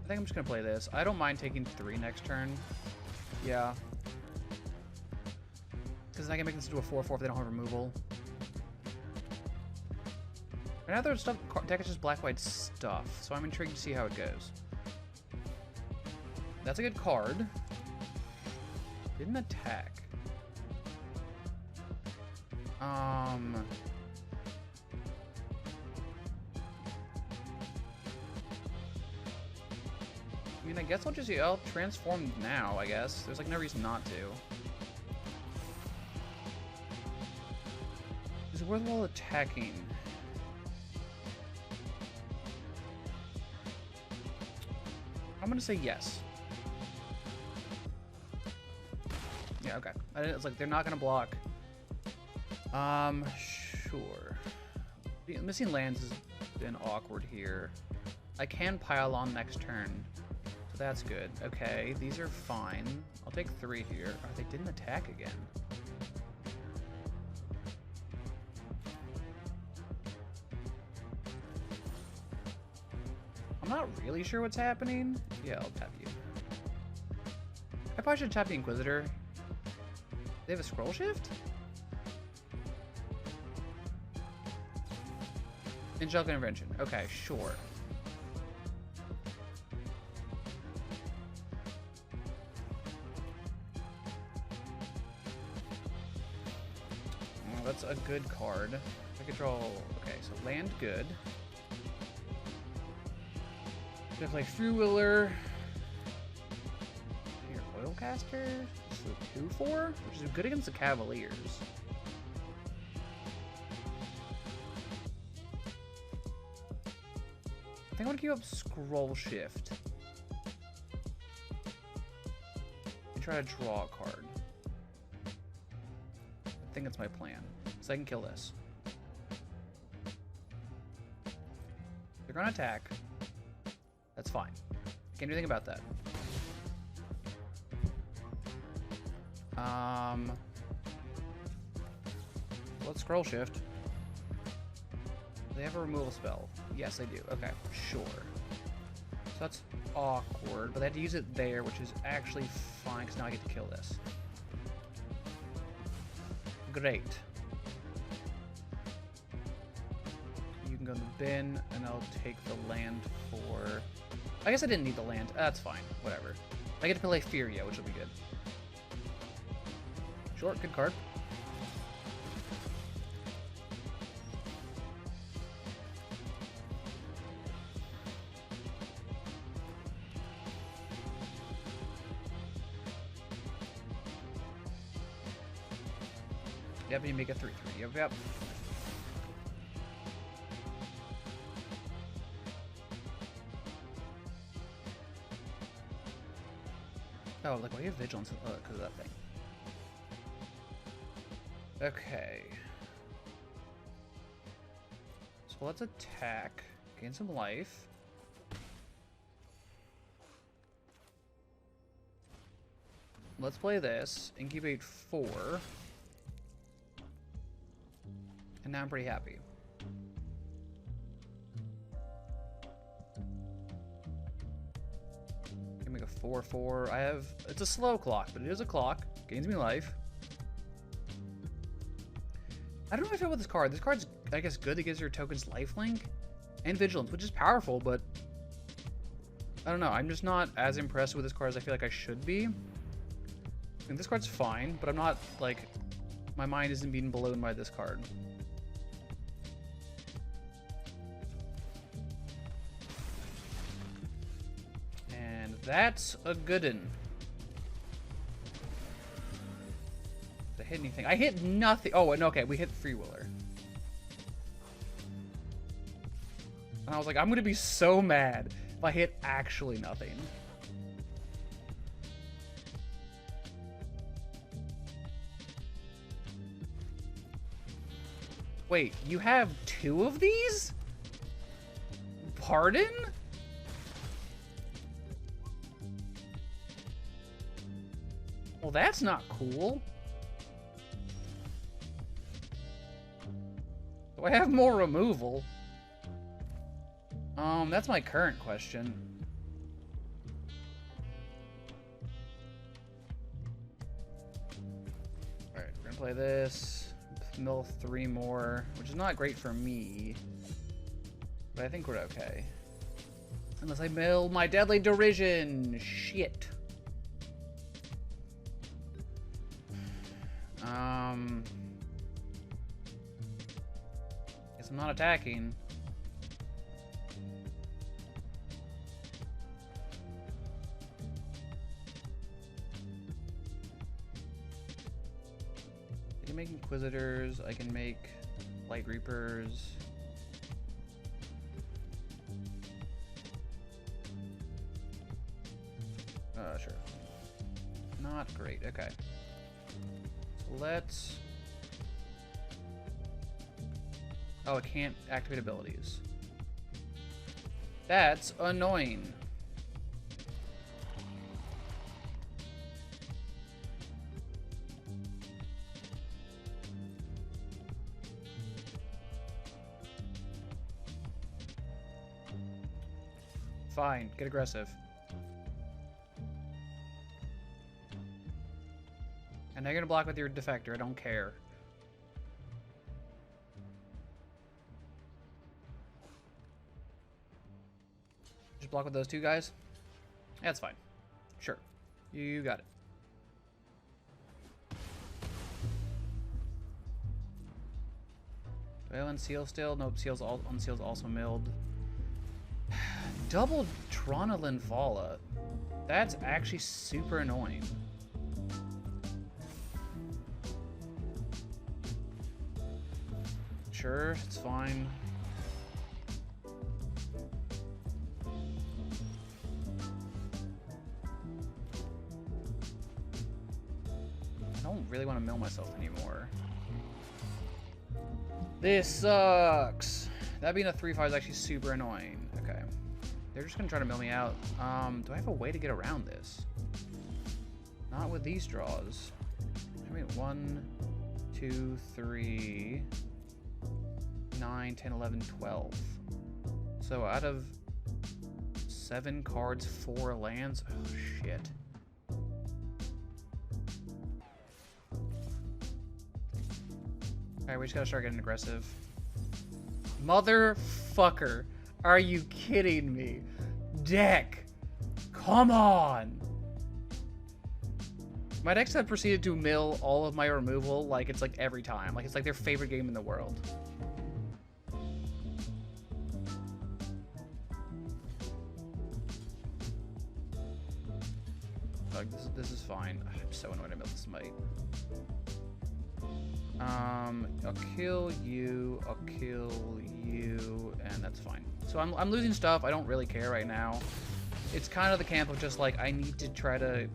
think I'm just gonna play this. I don't mind taking 3 next turn. Yeah. Because I can make this into a 4/4 if they don't have removal. And other stuff, deck is just black-white stuff, so I'm intrigued to see how it goes. That's a good card. Didn't attack. I mean, I guess I'll transform now, I guess. There's like no reason not to. Is it worthwhile attacking? I'm gonna say yes. Yeah, okay. It's like they're not gonna block. Sure. Missing lands has been awkward here. I can pile on next turn, so that's good. Okay, these are fine. I'll take 3 here. Oh, they didn't attack again. I'm not really sure what's happening. Yeah, I'll tap you. I probably should tap the Inquisitor. They have a Scroll Shift? Angelic Intervention. Okay, sure. Oh, that's a good card. I could draw... Okay, so land good. Gonna play Free Willer. Here, Oil Snapcaster. This is a 2/4, which is good against the Cavaliers. I think I want to keep up Scroll Shift. And try to draw a card. I think that's my plan. So I can kill this. They're gonna attack. That's fine. Can't do anything about that. Let's Scroll Shift. Do they have a removal spell? Yes, they do. Okay, sure. So that's awkward, but they had to use it there, which is actually fine, because now I get to kill this. Great. You can go in the bin, and I'll take the land for... I guess I didn't need the land. That's fine. Whatever. I get to play Furia, which will be good. Short, good card. Yep, you make a 3/3. Yep. Oh, like, why do you have vigilance? Because of that thing. Okay. So let's attack. Gain some life. Let's play this. Incubate 4. And now I'm pretty happy. Can make a 4/4. I have... It's a slow clock, but it is a clock. Gains me life. I don't know how I feel about this card. This card's, I guess, good. It gives your tokens lifelink and vigilance, which is powerful, but... I don't know. I'm just not as impressed with this card as I feel like I should be. I mean, this card's fine, but I'm not, like... My mind isn't being blown by this card. That's a good one. Did I hit anything? I hit nothing. Oh, no, okay, we hit Freewheeler. And I was like, I'm gonna be so mad if I hit actually nothing. Wait, you have 2 of these? Pardon? Well, that's not cool. Do I have more removal? That's my current question. Alright, we're gonna play this. Mill 3 more, which is not great for me. But I think we're okay. Unless I mill my Deadly Derision. Shit. Guess I'm not attacking. I can make Inquisitors, I can make Light Reapers. Sure. Not great, okay. Let's... Oh, it can't activate abilities. That's annoying. Fine, get aggressive. And now you're gonna block with your Defector, I don't care. Just block with those 2 guys? That's fine. Sure. You got it. Do I unseal still? Nope, unseal's also milled. Double Tronalyn Vala. That's actually super annoying. Sure, it's fine. I don't really want to mill myself anymore. This sucks. That being a 3-5 is actually super annoying. Okay. They're just gonna try to mill me out. Do I have a way to get around this? Not with these draws. I mean, 1, 2, 3, 9, 10, 11, 12. So out of 7 cards, 4 lands. Oh, shit. Alright, we just gotta start getting aggressive. Motherfucker. Are you kidding me? Deck. Come on. My decks have proceeded to mill all of my removal like it's like every time. Like it's like their favorite game in the world. Like this is fine. I'm so annoyed I milled this Smite. I'll kill you, I'll kill you, and that's fine. So I'm losing stuff. I don't really care right now. It's kind of the camp of just like, I need to try to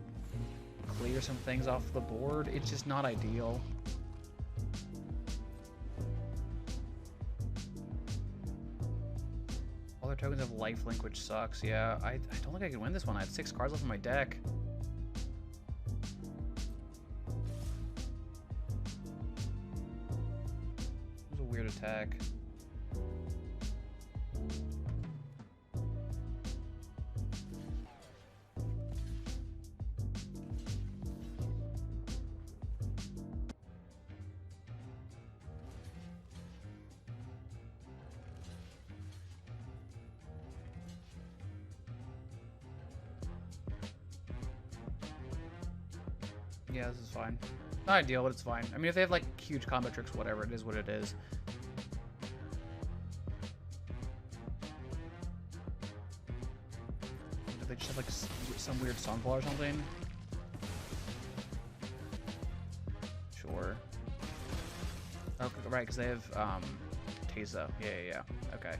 clear some things off the board. It's just not ideal. All their tokens have lifelink, which sucks. Yeah, I don't think I can win this one. I had 6 cards left in my deck. Weird attack. Yeah, this is fine. Not ideal, but it's fine. I mean, if they have like huge combo tricks, whatever, it is what it is. They just have like some weird Sunfall or something. Sure. Okay, right, because they have Teza. Yeah. Okay.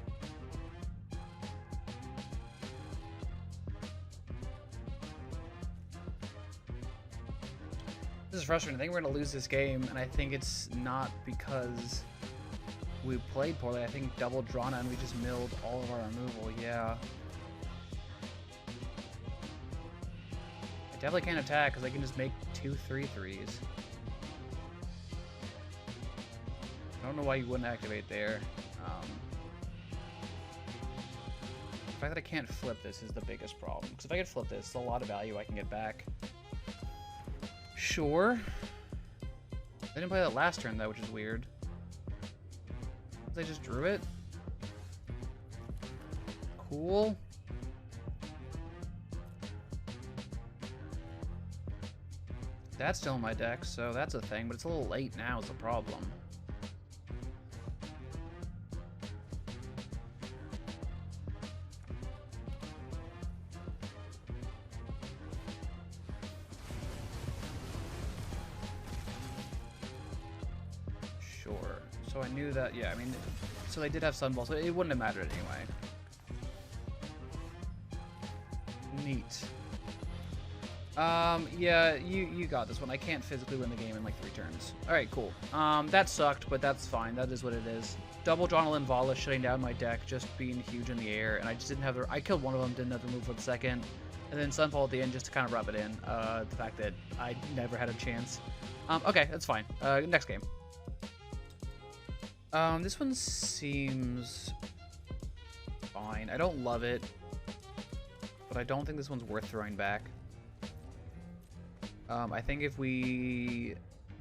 This is frustrating. I think we're gonna lose this game, and I think it's not because we played poorly. I think double Drana and we just milled all of our removal. Yeah. I definitely can't attack because I can just make 2 3/3s. I don't know why you wouldn't activate there. The fact that I can't flip this is the biggest problem. Because if I could flip this, it's a lot of value I can get back. Sure. They didn't play that last turn though, which is weird. They just drew it. Cool. That's still in my deck, so that's a thing, but it's a little late now is the problem. Sure. So I knew that, yeah, I mean, so they did have Sunball, so it wouldn't have mattered anyway. Neat. Yeah, you got this one. I can't physically win the game in like 3 turns. Alright, cool. That sucked, but that's fine. That is what it is. Double Jonalyn Vala shutting down my deck, just being huge in the air, and I just didn't have the... I killed one of them, didn't have the move for the second, and then Sunfall at the end just to kind of rub it in. The fact that I never had a chance. Okay, that's fine. Next game. This one seems fine. I don't love it, but I don't think this one's worth throwing back. I think if we...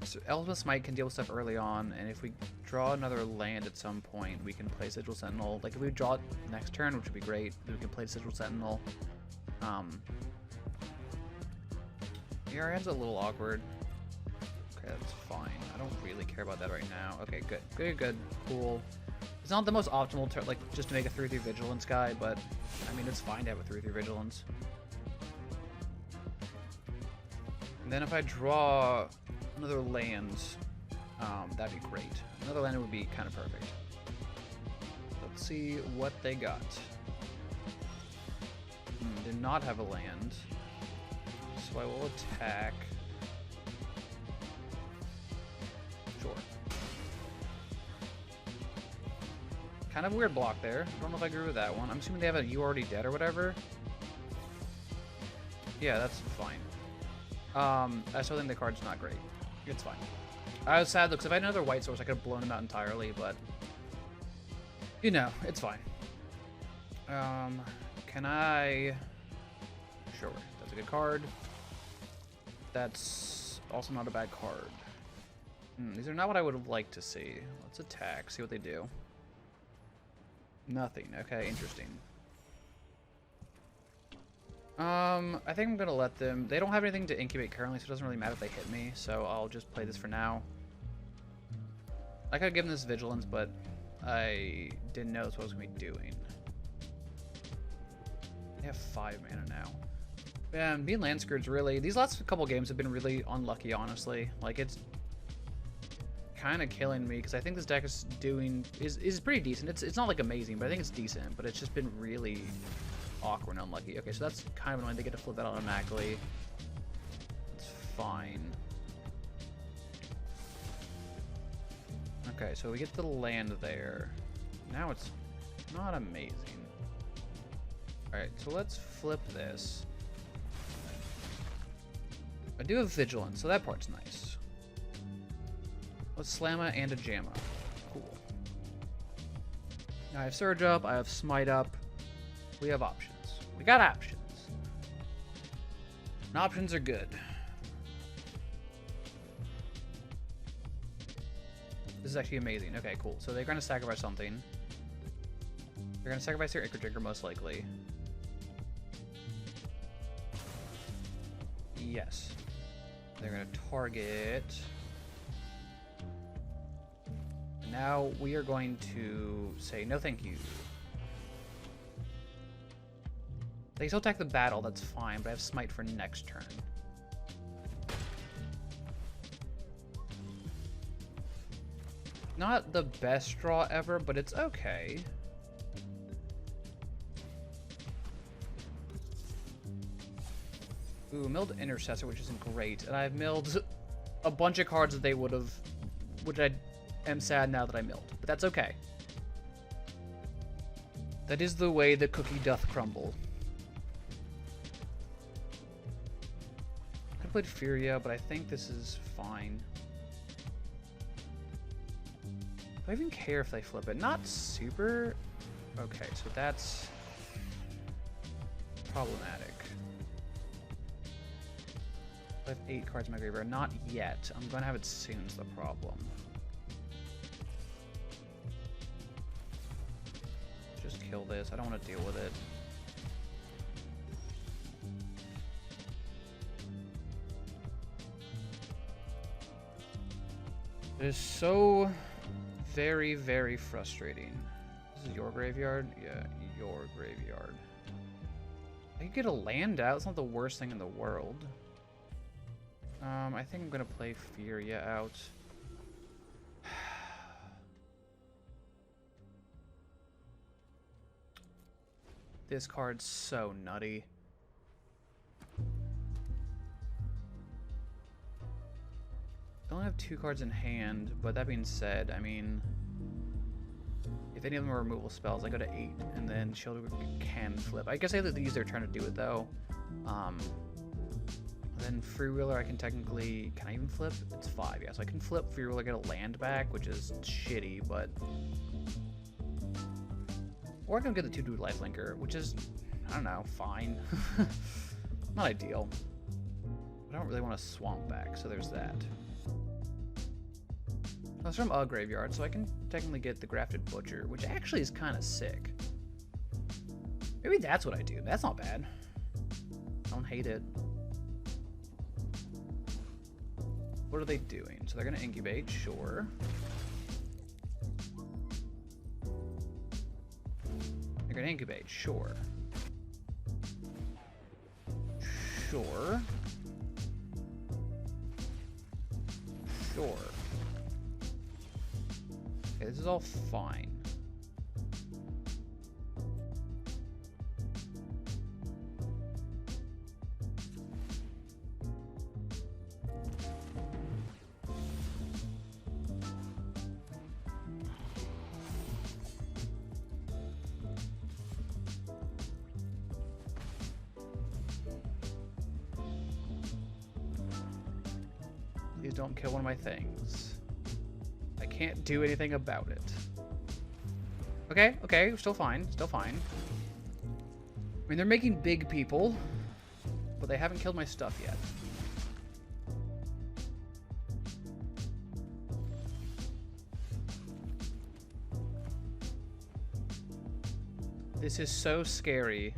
So Elspeth's Smite can deal with stuff early on, and if we draw another land at some point, we can play Sigil Sentinel. Like, if we draw it next turn, which would be great, then we can play Sigil Sentinel. Yeah, our hand's a little awkward. Okay, that's fine. I don't really care about that right now. Okay, good. Cool. It's not the most optimal turn, like, just to make a 3/3 Vigilance guy, but, I mean, it's fine to have a 3/3 Vigilance. And then if I draw another land, That'd be great. Another lander would be kind of perfect. Let's see what they got. Did not have a land. So I will attack. Sure. Kind of weird block there. I don't know if I agree with that one. I'm assuming they have a "you already dead" or whatever. Yeah, that's fine. I still think the card's not great. It's fine. I was sad though, because if I had another white source, I could have blown him out entirely, but you know, it's fine. Can I? Sure, that's a good card. That's also not a bad card. These are not what I would have liked to see. Let's attack, see what they do. Nothing. Okay, interesting. I think I'm gonna let them. They don't have anything to incubate currently, so it doesn't really matter if they hit me. So I'll just play this for now. I could have given this vigilance, but I didn't know that's what I was gonna be doing. They have 5 mana now. Man, being Landscourge really. These last couple games have been really unlucky, honestly. Like it's kind of killing me because I think this deck is pretty decent. It's not like amazing, but I think it's decent. But it's just been really awkward and unlucky. Okay, so that's kind of annoying. They get to flip that automatically. It's fine. Okay, so we get the land there. Now it's not amazing. Alright, so let's flip this. I do have Vigilance, so that part's nice. Let's Slamma and a Jamma. Cool. Now I have Surge up, I have Smite up. We have options. We got options. And options are good. This is actually amazing. Okay, cool. So they're going to sacrifice something. They're going to sacrifice their Ichor Drinker, most likely. Yes. They're going to target. And now we are going to say no thank you. They still attack the battle, that's fine, but I have Smite for next turn. Not the best draw ever, but it's okay. Ooh, milled Intercessor, which isn't great. And I've milled a bunch of cards that they would have, which I am sad now that I milled. But that's okay. That is the way the cookie doth crumble. I played Furia, but I think this is fine. Do I even care if they flip it? Not super. Okay, so that's problematic. I have 8 cards in my graveyard. Not yet. I'm going to have it soon is the problem. Just kill this. I don't want to deal with it. It is so very, very frustrating. This is your graveyard? Yeah, your graveyard. I could get a land out. It's not the worst thing in the world. I think I'm going to play Furia out. This card's so nutty. I only have 2 cards in hand, but that being said, I mean, if any of them are removal spells, I go to 8, and then Shield can flip. I guess I have to use their turn to do it, though. Then Freewheeler, I can technically... Can I even flip? It's 5, yeah. So I can flip Freewheeler, get a land back, which is shitty, but... Or I can get the 2-2 Lifelinker, which is, I don't know, fine. Not ideal. I don't really want a Swamp back, so there's that. That's from a graveyard, so I can technically get the Grafted Butcher, which actually is kind of sick. Maybe that's what I do. That's not bad. I don't hate it. What are they doing? So they're going to incubate, sure. They're going to incubate, sure. Sure. Sure. this is all fine. Please don't kill one of my things. I can't do anything about it. Okay, okay, still fine, still fine. I mean, they're making big people, but they haven't killed my stuff yet. This is so scary.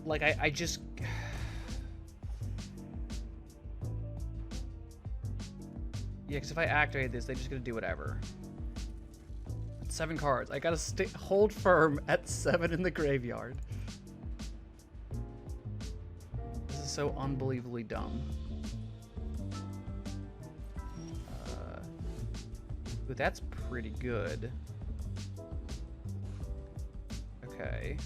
Like, I just... Yeah, because if I activate this, they're just gonna do whatever. 7 cards. I gotta hold firm at 7 in the graveyard. This is so unbelievably dumb. Ooh, that's pretty good. Okay.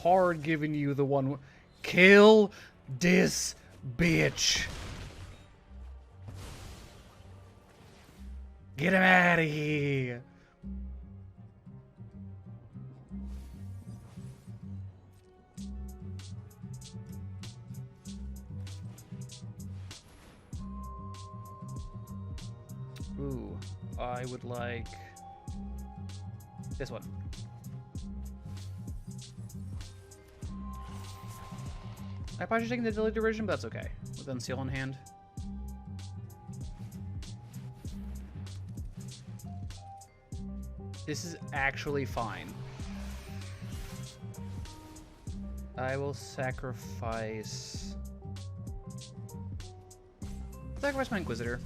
Hard giving you the one. Kill this bitch. Get him out of here. Ooh, I would like this one. I probably should take the deleted version, but that's okay. With Unseal in hand. This is actually fine. I will sacrifice my Inquisitor.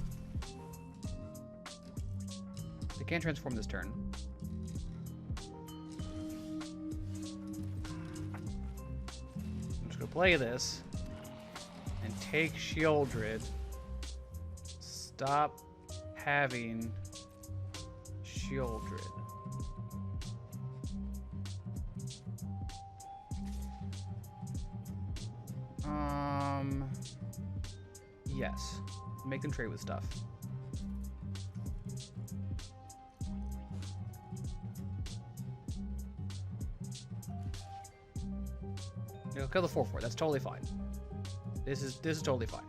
They can't transform this turn. Play this and take Sheoldred. Stop having Sheoldred. Yes. Make them trade with stuff. You'll kill the 4/4. That's totally fine. This is totally fine.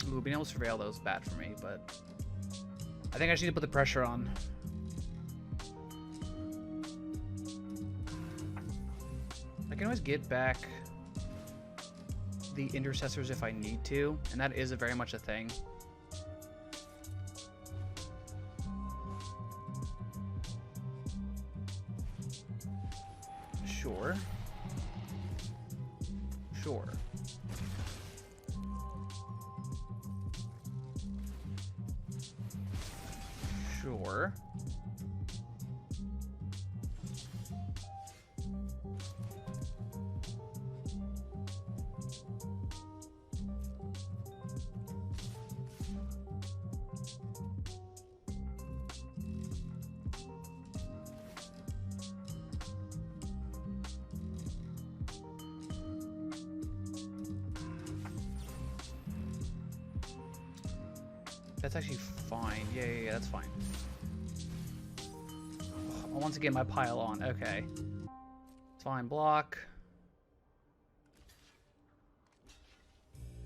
Ooh, being able to surveil those is bad for me, but I think I just need to put the pressure on. I can always get back the intercessors if I need to, and that is very much a thing. Sure. Sure. Sure. That's actually fine. Yeah, that's fine. I want to get my pile on. Okay. It's fine. Block.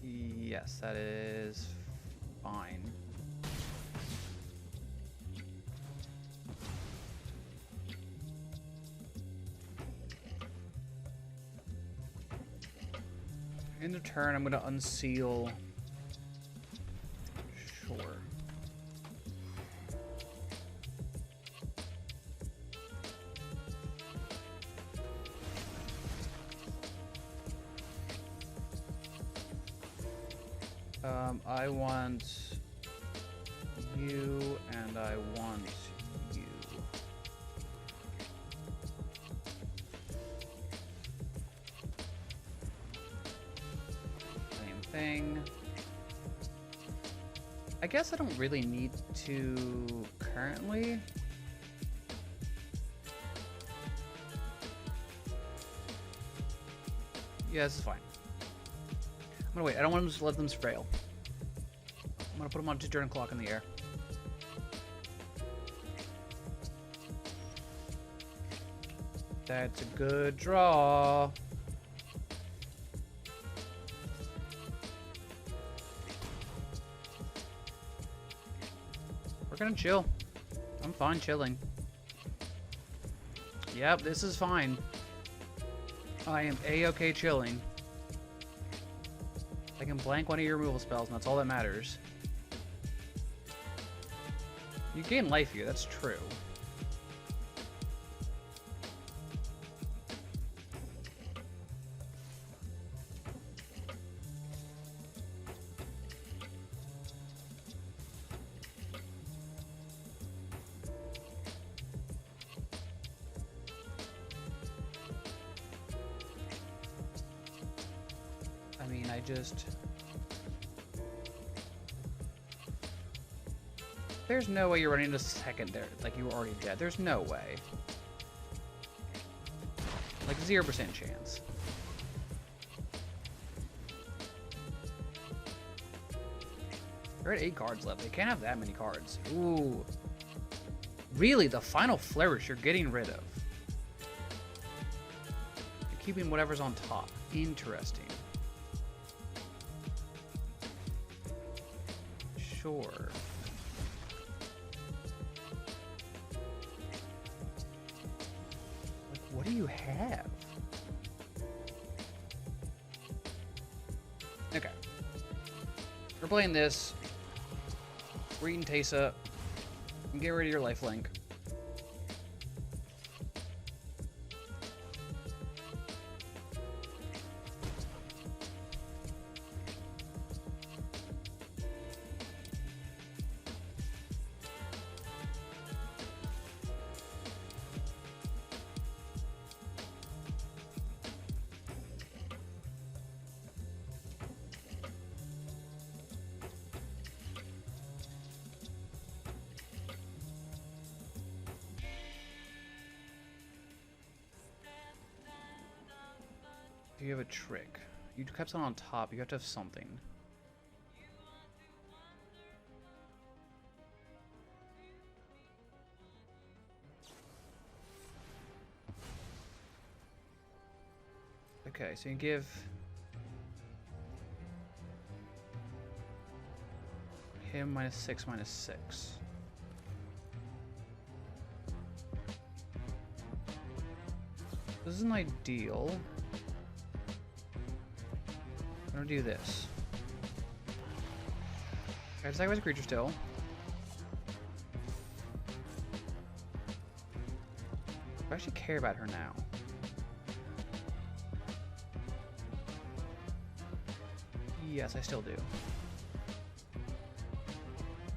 Yes, that is fine. End of turn, I'm gonna unseal. Sure. I want you, and I want you. Same thing. I guess I don't really need to currently. Yeah, this is fine. I'm gonna wait. I don't want them to let them frail. I'm gonna put them on 2 turn clock in the air. That's a good draw. We're gonna chill. I'm fine chilling. Yep, this is fine. I am A-okay chilling. I can blank one of your removal spells, and that's all that matters. You gain life here, that's true. I mean, I just... There's no way you're running into second there. Like, you were already dead. There's no way. Like, 0% chance. They're at 8 cards left. They can't have that many cards. Ooh. Really? The final flourish you're getting rid of. You're keeping whatever's on top. Interesting. Sure. Like, what do you have? Okay. We're playing this. We're eating Teysa. And get rid of your lifelink. Do you have a trick? You kept on top. You have to have something. Okay, so you give him -6, -6. This isn't ideal. I'm gonna do this. I sacrifice a creature still. I actually care about her now. Yes, I still do.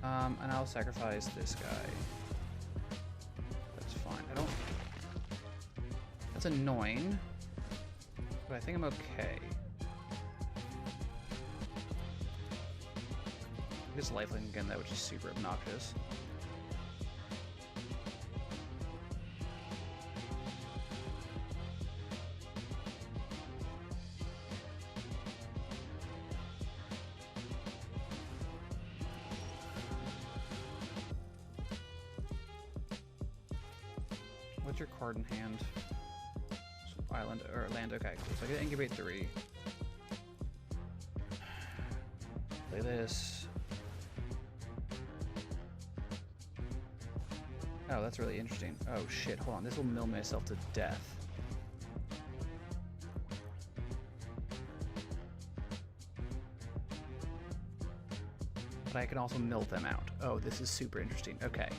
And I'll sacrifice this guy. That's fine. I don't... That's annoying. But I think I'm okay. This lifelink again, though, which is super obnoxious. What's your card in hand? Island or land? Okay, cool. So I get incubate 3. Play this. Oh, that's really interesting. Oh shit, hold on. This will mill myself to death. but I can also mill them out. Oh, this is super interesting. Okay.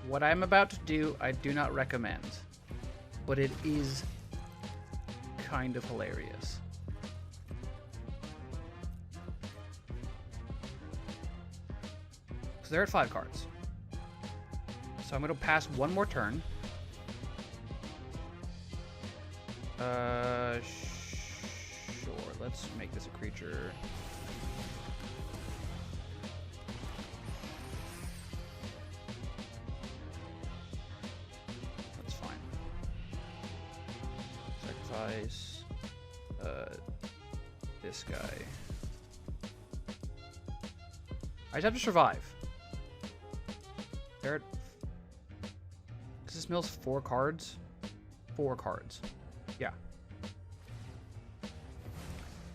What I'm about to do, I do not recommend, but it is kind of hilarious. So they're at 5 cards. So I'm going to pass one more turn. Sure. Let's make this a creature. That's fine. Sacrifice this guy. I just have to survive. There. Because this mill's 4 cards. 4 cards. Yeah.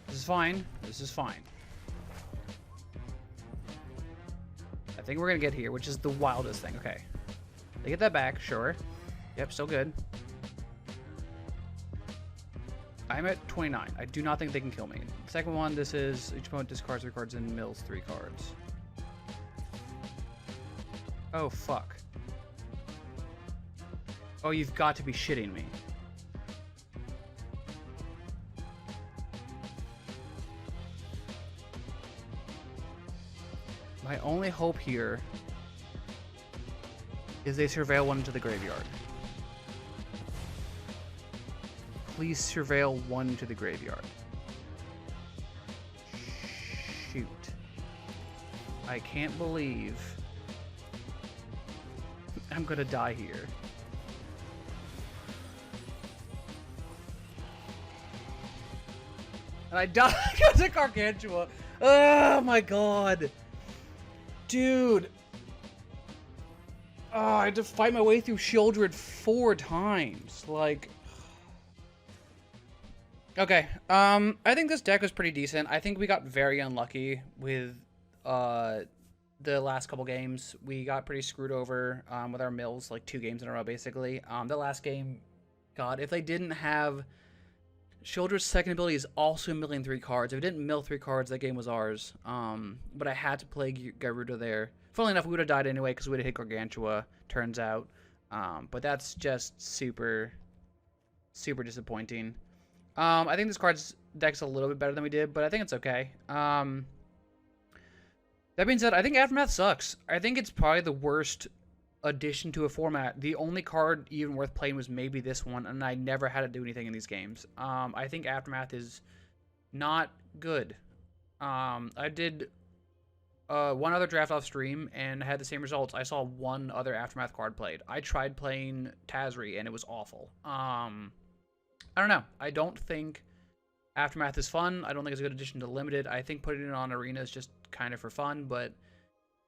This is fine. This is fine. I think we're going to get here, which is the wildest thing. Okay. They get that back, sure. Yep, still good. I'm at 29. I do not think they can kill me. The second one, this is each opponent discards 3 cards and mills 3 cards. Oh, fuck. Oh, you've got to be shitting me. My only hope here is they surveil one into the graveyard. Please surveil one to the graveyard. Shoot. I can't believe I'm gonna die here. And I died because of Gargantua. Oh my god. Dude. Oh, I had to fight my way through Sheoldred 4 times. Like... Okay, I think this deck was pretty decent. I think we got very unlucky with the last couple games. We got pretty screwed over with our mills, like 2 games in a row, basically. The last game, God, if they didn't have... Sheoldred's second ability is also milling 3 cards. If it didn't mill 3 cards, that game was ours. But I had to play Garuda there. Funnily enough, we would have died anyway because we would have hit Gargantua, turns out. But that's just super, super disappointing. I think this deck's a little bit better than we did, but I think it's okay. That being said, I think Aftermath sucks. I think it's probably the worst addition to a format. The only card even worth playing was maybe this one, and I never had to do anything in these games. I think Aftermath is not good. I did one other draft off stream and had the same results. I saw one other Aftermath card played. I tried playing Tazri, and it was awful. I don't know. I don't think Aftermath is fun. I don't think it's a good addition to Limited. I think putting it on Arena is just kind of for fun, but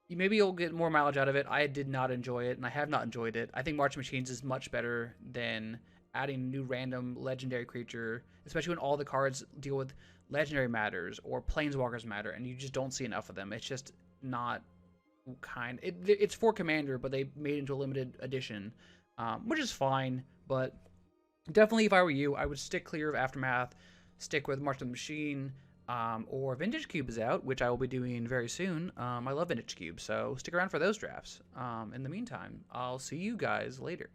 maybe you'll get more mileage out of it. I did not enjoy it, and I have not enjoyed it. I think March Machines is much better than adding a new random legendary creature, especially when all the cards deal with legendary matters or planeswalkers matter, and you just don't see enough of them. It's just not it's for Commander, but they made it into a limited edition, which is fine, but definitely if I were you, I would stick clear of Aftermath, stick with March of the Machine, or Vintage Cube is out, which I will be doing very soon. I love Vintage Cube, so stick around for those drafts. In the meantime, I'll see you guys later.